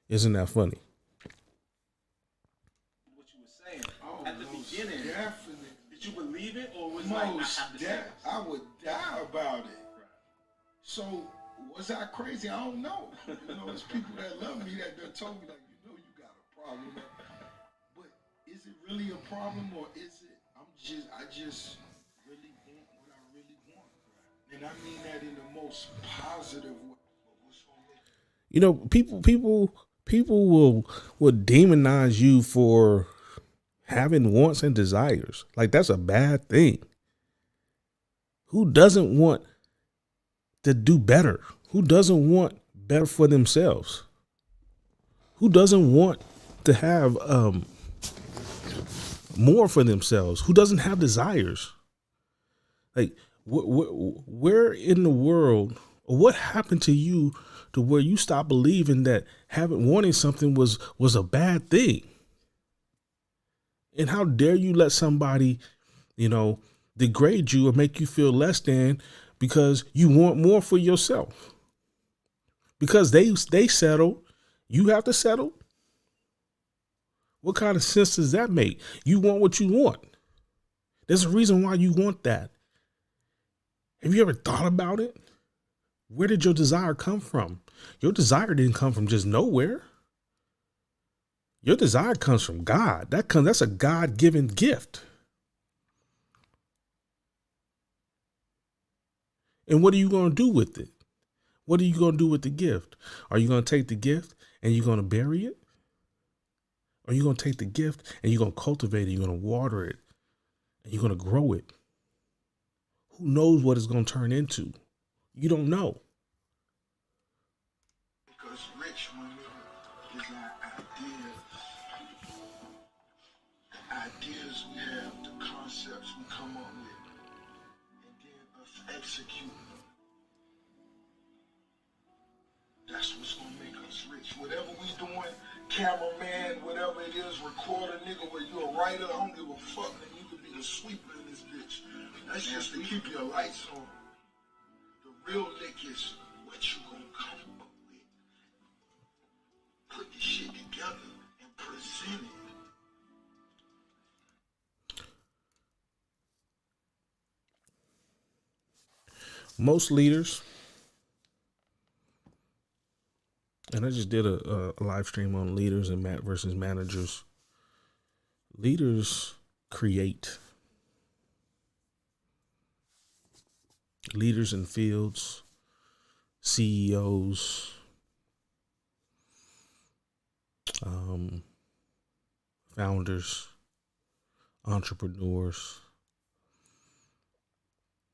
Isn't that funny? What you were saying at the beginning. Definitely. Did you believe it, or was like I have to say this? I would die about it. Right. So was I crazy? I don't know. There's people that love me that told me like, you got a problem. But is it really a problem, or is it I just really want what I really want? Right. And I mean that in the most positive way. People will demonize you for having wants and desires. Like that's a bad thing. Who doesn't want to do better? Who doesn't want better for themselves? Who doesn't want to have more for themselves? Who doesn't have desires? Like where in the world, or what happened to you to where you stopped believing that wanting something was a bad thing? And how dare you let somebody, degrade you or make you feel less than because you want more for yourself? Because they settled, you have to settle? What kind of sense does that make? You want what you want. There's a reason why you want that. Have you ever thought about it? Where did your desire come from? Your desire didn't come from just nowhere. Your desire comes from God. That's a God-given gift. And what are you going to do with it? What are you going to do with the gift? Are you going to take the gift and you're going to bury it? Or are you going to take the gift and you're going to cultivate it, you're going to water it, and you're going to grow it? Who knows what it's going to turn into? You don't know. Because rich women is our ideas we have, the concepts we come up with, and then us execute them. That's what's gonna make us rich. Whatever we doing, cameraman, whatever it is, recorder, nigga, whether you a writer, I don't give a fuck, and you could be the sweeper in this bitch. That's just to keep your lights on. The real lick is what you gonna come up with. Put the shit together and present it. Most leaders, And I just did a live stream on leaders and versus managers. Leaders create. Leaders in fields, CEOs, founders, entrepreneurs.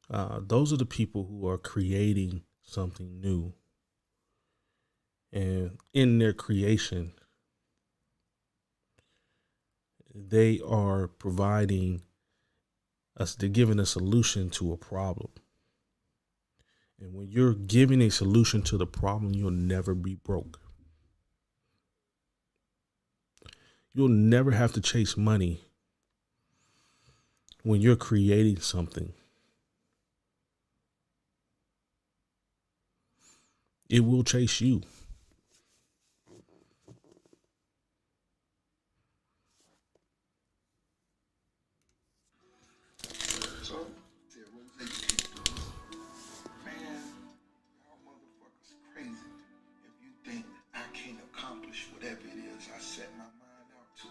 Those are the people who are creating something new. And in their creation, they are providing us, they're giving a solution to a problem. And when you're giving a solution to the problem, you'll never be broke. You'll never have to chase money when you're creating something. It will chase you. So, man, y'all motherfuckers crazy. If you think I can't accomplish whatever it is I set my mind out to.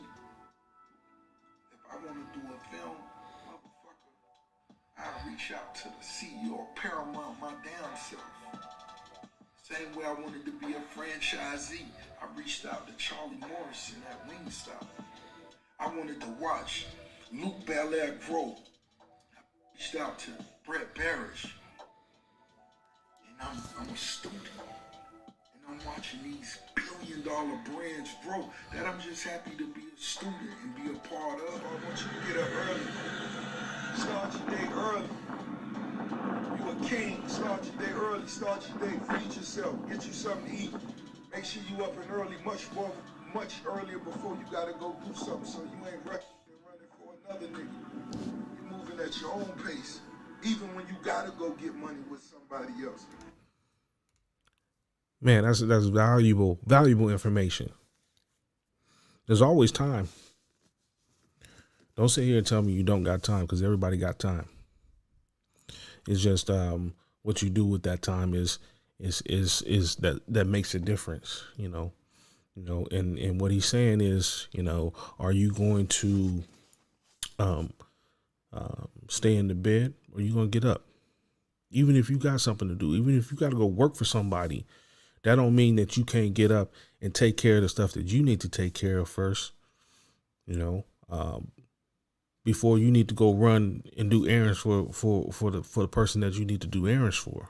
If I want to do a film, motherfucker, I reach out to the CEO or Paramount my damn self. Same way I wanted to be a franchisee. I reached out to Charlie Morrison at Wingstop. I wanted to watch Luke Belair grow. I reached out to Brett Barish. And I'm a student. And I'm watching these billion-dollar brands grow that I'm just happy to be a student and be a part of. I want you to get up early. Start your day early. You a king. Start your day early. Start your day. Feed yourself. Get you something to eat. Make sure you up and early, much earlier before you gotta go do something, so you ain't rushing and running for another nigga. You're moving at your own pace, even when you gotta go get money with somebody else. Man, that's valuable information. There's always time. Don't sit here and tell me you don't got time, because everybody got time. It's just what you do with that time is that makes a difference, you know, and what he's saying is, are you going to stay in the bed, or are you going to get up? Even if you got something to do, even if you got to go work for somebody, that don't mean that you can't get up and take care of the stuff that you need to take care of first, before you need to go run and do errands for the person that you need to do errands for.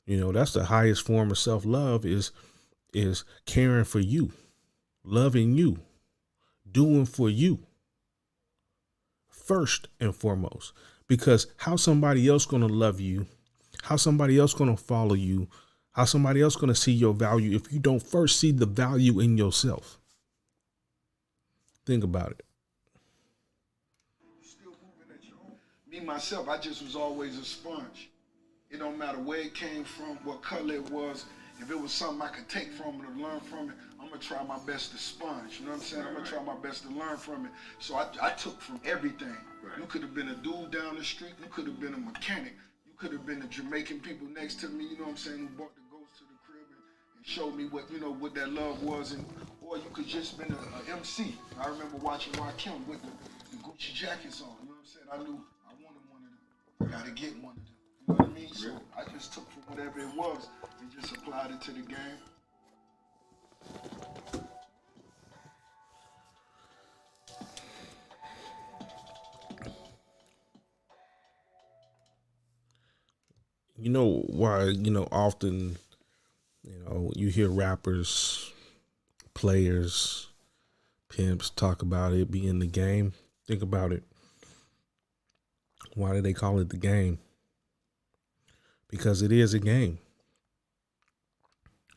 That's the highest form of self-love is caring for you, loving you, doing for you first and foremost. Because how somebody else going to love you, how somebody else going to follow you, how somebody else going to see your value if you don't first see the value in yourself? Think about it. Still moving at your own. Me, myself, I just was always a sponge. It don't matter where it came from, what color it was. If it was something I could take from it or learn from it, I'm going to try my best to sponge. You know what I'm saying? I'm going to try my best to learn from it. So I took from everything. Right. You could have been a dude down the street. You could have been a mechanic. You could have been the Jamaican people next to me, you know what I'm saying, who brought the ghost to the crib and showed me what that love was. Or you could just been a MC. I remember watching Rakim with the Gucci jackets on. You know what I'm saying? I knew I wanted one of them. I got to get one of them. You know what I mean? So I just took from whatever it was and just applied it to the game. You know why, often, you hear rappers, players, pimps talk about it being the game. Think about it. Why do they call it the game? Because it is a game.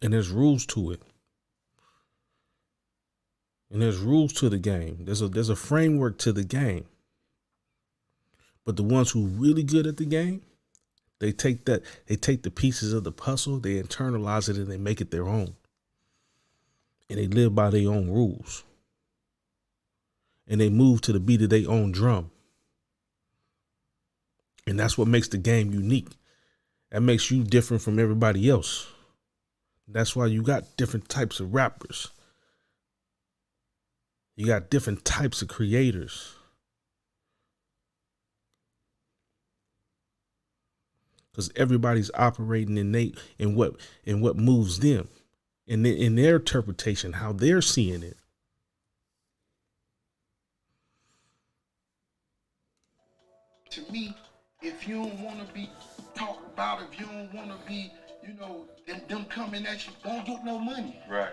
And there's rules to it. And there's rules to the game. There's a framework to the game. But the ones who are really good at the game, they take the pieces of the puzzle, they internalize it, and they make it their own. And they live by their own rules. And they move to the beat of their own drum. And that's what makes the game unique. That makes you different from everybody else. That's why you got different types of rappers. You got different types of creators. Because everybody's operating in what moves them, in their interpretation, how they're seeing it. To me, if you don't want to be talked about, if you don't want to be, them coming at you, don't get no money. Right.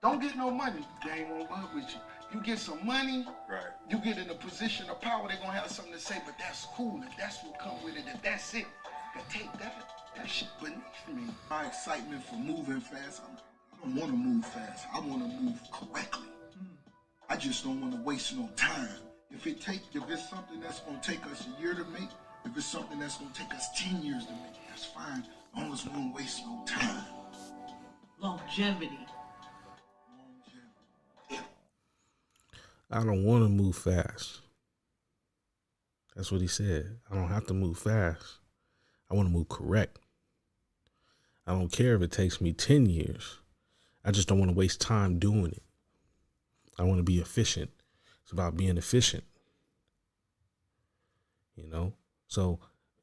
Don't get no money. They ain't gonna fuck with you. You get some money, Right. you get in a position of power, they're gonna have something to say, but that's cool. If that's what come with it, if that's it, but take that shit beneath me. My excitement for moving fast, I don't want to move fast. I want to move correctly. I just don't want to waste no time. If it's something that's gonna take us a year to make, if it's something that's gonna take us 10 years to make, that's fine. As long as we don't waste no time. Longevity. I don't want to move fast. That's what he said. I don't have to move fast. I want to move correct. I don't care if it takes me 10 years. I just don't want to waste time doing it. I want to be efficient. It's about being efficient. So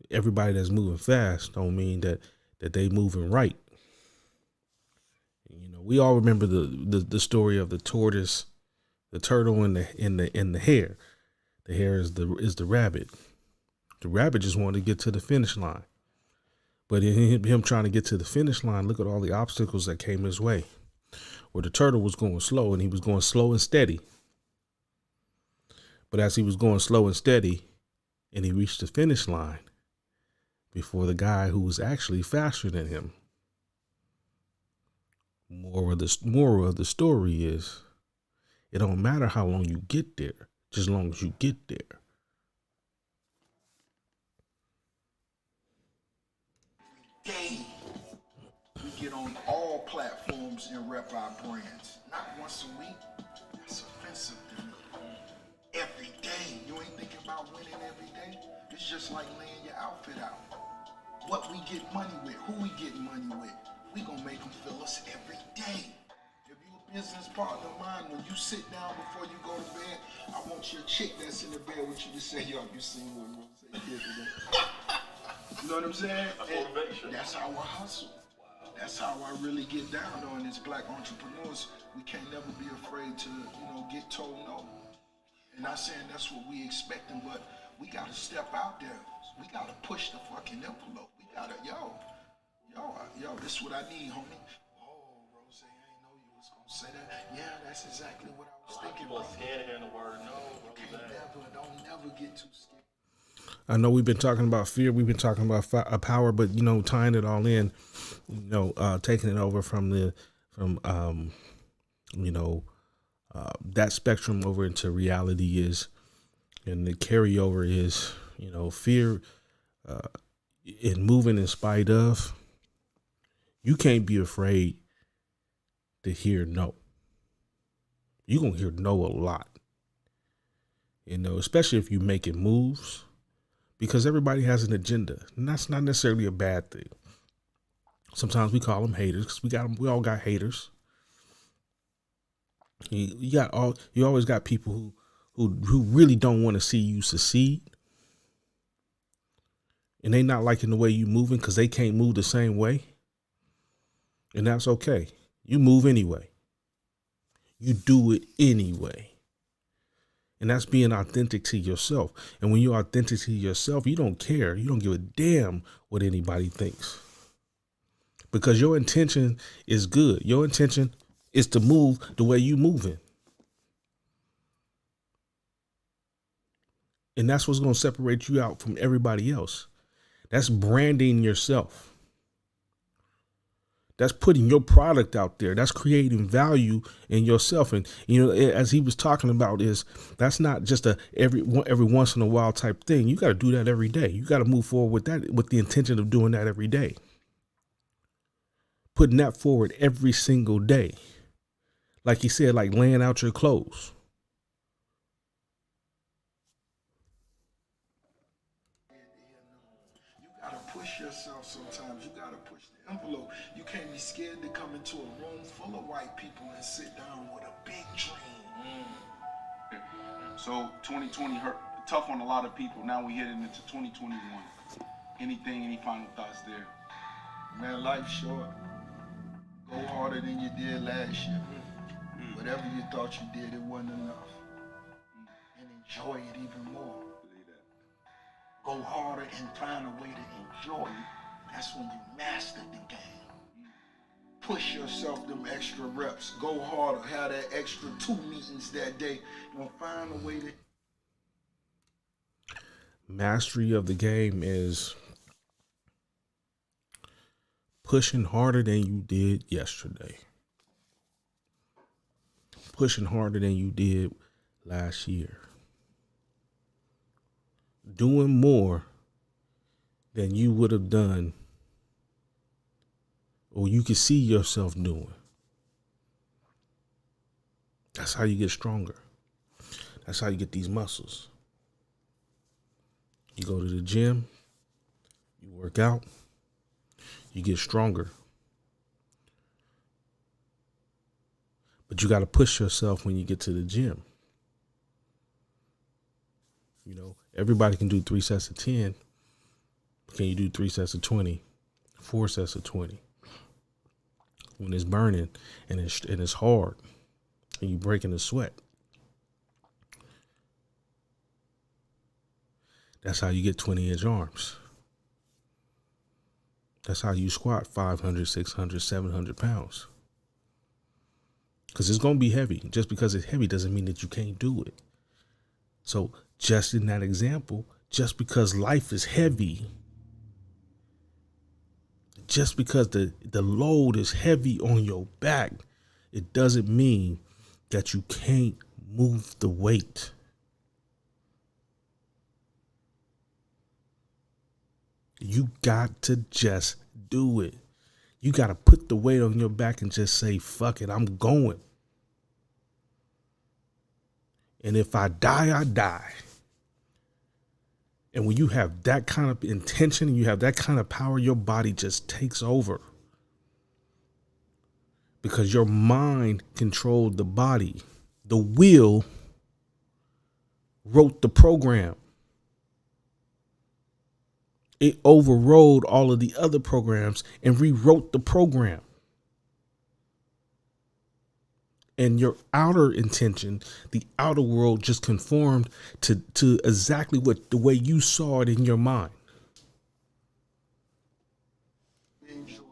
everybody that's moving fast don't mean that they moving right. We all remember the story of the tortoise, the turtle, and the hare. The hare is the rabbit. The rabbit just wanted to get to the finish line. But in him trying to get to the finish line, look at all the obstacles that came his way. Where the turtle was going slow, and he was going slow and steady. But as he was going slow and steady, and he reached the finish line before the guy who was actually faster than him. Moral of the story is, it don't matter how long you get there, just as long as you get there. Day, we get on all platforms and rep our brands. Not once a week. That's offensive to me. Every day. You ain't thinking about winning every day. It's just like laying your outfit out. What we get money with, who we get money with, we gonna make them feel us every day. If you a business partner of mine, when you sit down before you go to bed, I want your chick that's in the bed with you to say, yo, you seen what Rose did today? You know what I'm saying? That's how I hustle. Wow. That's how I really get down on this black entrepreneurs. We can't never be afraid to, get told no. And not saying that's what we expecting, but we gotta step out there. We gotta push the fucking envelope. We gotta, yo, this is what I need, homie. Oh, Rose, I ain't know you was gonna say that. Yeah, that's exactly what I was thinking. People are scared of hearing the word no. Don't never get too scared. I know we've been talking about fear. We've been talking about power, but tying it all in, taking it over from that spectrum over into reality is, and the carryover is, fear in moving in spite of. You can't be afraid to hear no. You're going to hear no a lot, especially if you're making moves, because everybody has an agenda, and that's not necessarily a bad thing. Sometimes we call them haters because we all got haters. You always got people who really don't want to see you succeed, and they not liking the way you moving because they can't move the same way, and that's okay. You move anyway. You do it anyway. And that's being authentic to yourself. And when you're authentic to yourself, you don't care. You don't give a damn what anybody thinks. Because your intention is good. Your intention is to move the way you moving. And that's what's going to separate you out from everybody else. That's branding yourself. That's putting your product out there. That's creating value in yourself. And, as he was talking about, that's not just every once in a while type thing. You got to do that every day. You got to move forward with that, with the intention of doing that every day. Putting that forward every single day. Like he said, like laying out your clothes. You got to push yourself sometimes. You got to push the envelope. You can't be scared So 2020 hurt tough on a lot of people. Now we heading into 2021. Any final thoughts there? Man, life's short. Go harder than you did last year. Whatever you thought you did, it wasn't enough. And enjoy it even more. Go harder and find a way to enjoy it. That's when you master the game. Push yourself them extra reps. Go harder. Have that extra 2 meetings that day. And find a way to. Mastery of the game is pushing harder than you did yesterday. Pushing harder than you did last year. Doing more than you would have done or you could see yourself doing. That's how you get stronger. That's how you get these muscles. You go to the gym, you work out, you get stronger. But you got to push yourself when you get to the gym. You know, everybody can do 3 sets of 10. Can you do 3 sets of 20, 4 sets of 20? When it's burning and it's hard and you breaking a sweat. That's how you get 20-inch arms. That's how you squat 500, 600, 700 pounds. Because it's going to be heavy. Just because it's heavy doesn't mean that you can't do it. So just in that example, just because life is heavy, just because the load is heavy on your back, it doesn't mean that you can't move the weight. You got to just do it. You got to put the weight on your back and just say, fuck it, I'm going. And if I die, I die. And when you have that kind of intention and you have that kind of power, your body just takes over. Because your mind controlled the body. The will wrote the program. It overrode all of the other programs and rewrote the program. And your outer intention, the outer world just conformed to exactly what the way you saw it in your mind. Enjoy.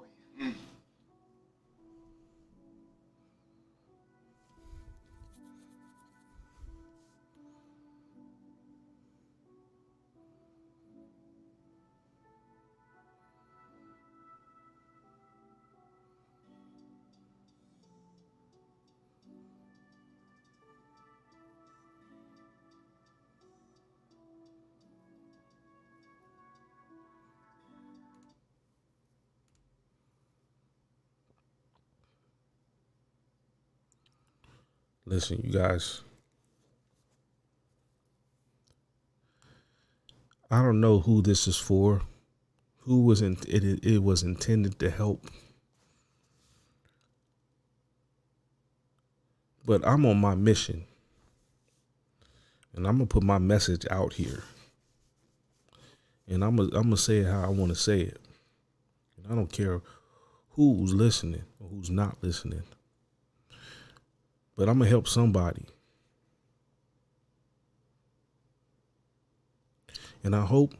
Listen, you guys, I don't know who this is for, who was it was intended to help. But I'm on my mission. And I'm going to put my message out here. And I'm going to say it how I want to say it. And I don't care who's listening or who's not listening. But I'm going to help somebody. And I hope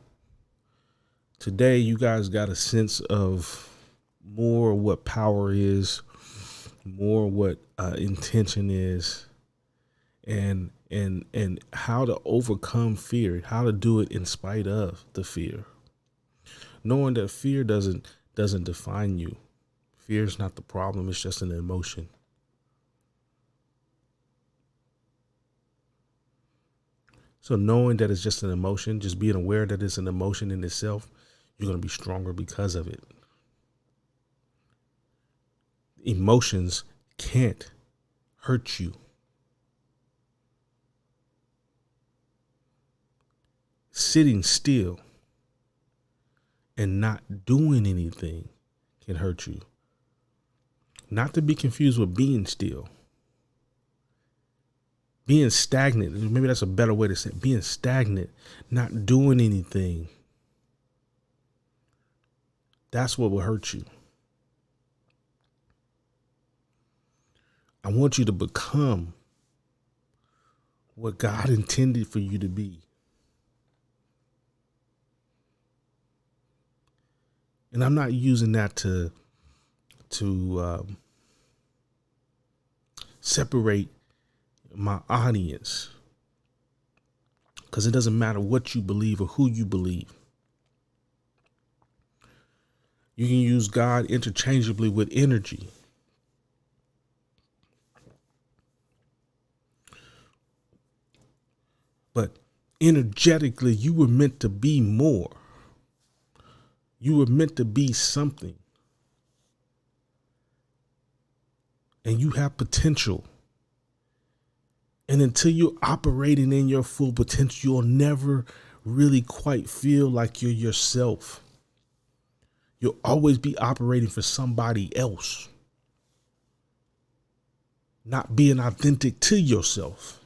today you guys got a sense of more what power is, more what intention is, and how to overcome fear, how to do it in spite of the fear. Knowing that fear doesn't define you. Fear is not the problem, it's just an emotion. So knowing that it's just an emotion, just being aware that it's an emotion in itself, you're going to be stronger because of it. Emotions can't hurt you. Sitting still and not doing anything can hurt you. Not to be confused with being still. being stagnant, maybe that's a better way to say it, being stagnant, not doing anything. That's what will hurt you. I want you to become what God intended for you to be. And I'm not using that to separate my audience, because it doesn't matter what you believe or who you believe. You can use God interchangeably with energy. But energetically, you were meant to be more. You were meant to be something. And you have potential. And until you're operating in your full potential, you'll never really quite feel like you're yourself. You'll always be operating for somebody else, not being authentic to yourself.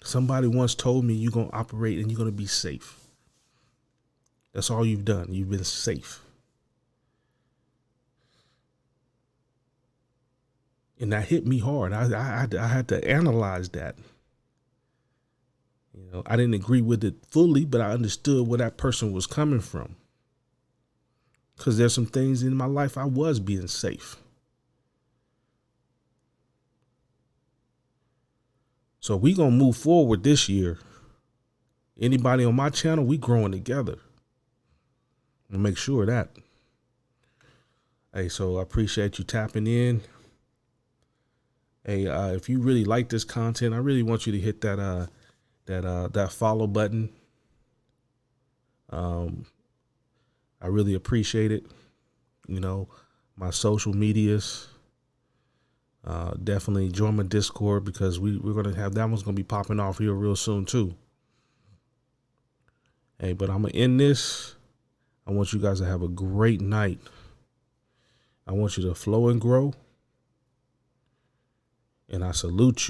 Somebody once told me you're going to operate and you're going to be safe. That's all you've done. You've been safe. And that hit me hard. I had to analyze that. You know, I didn't agree with it fully, but I understood where that person was coming from. Because there's some things in my life I was being safe. So we going to move forward this year. Anybody on my channel, we growing together. I'll make sure of that. Hey, so I appreciate you tapping in. Hey, if you really like this content, I really want you to hit that follow button. I really appreciate it. You know, my social medias. Definitely join my Discord, because we're gonna have that one's gonna be popping off here real soon too. Hey, but I'm gonna end this. I want you guys to have a great night. I want you to flow and grow. And I salute you.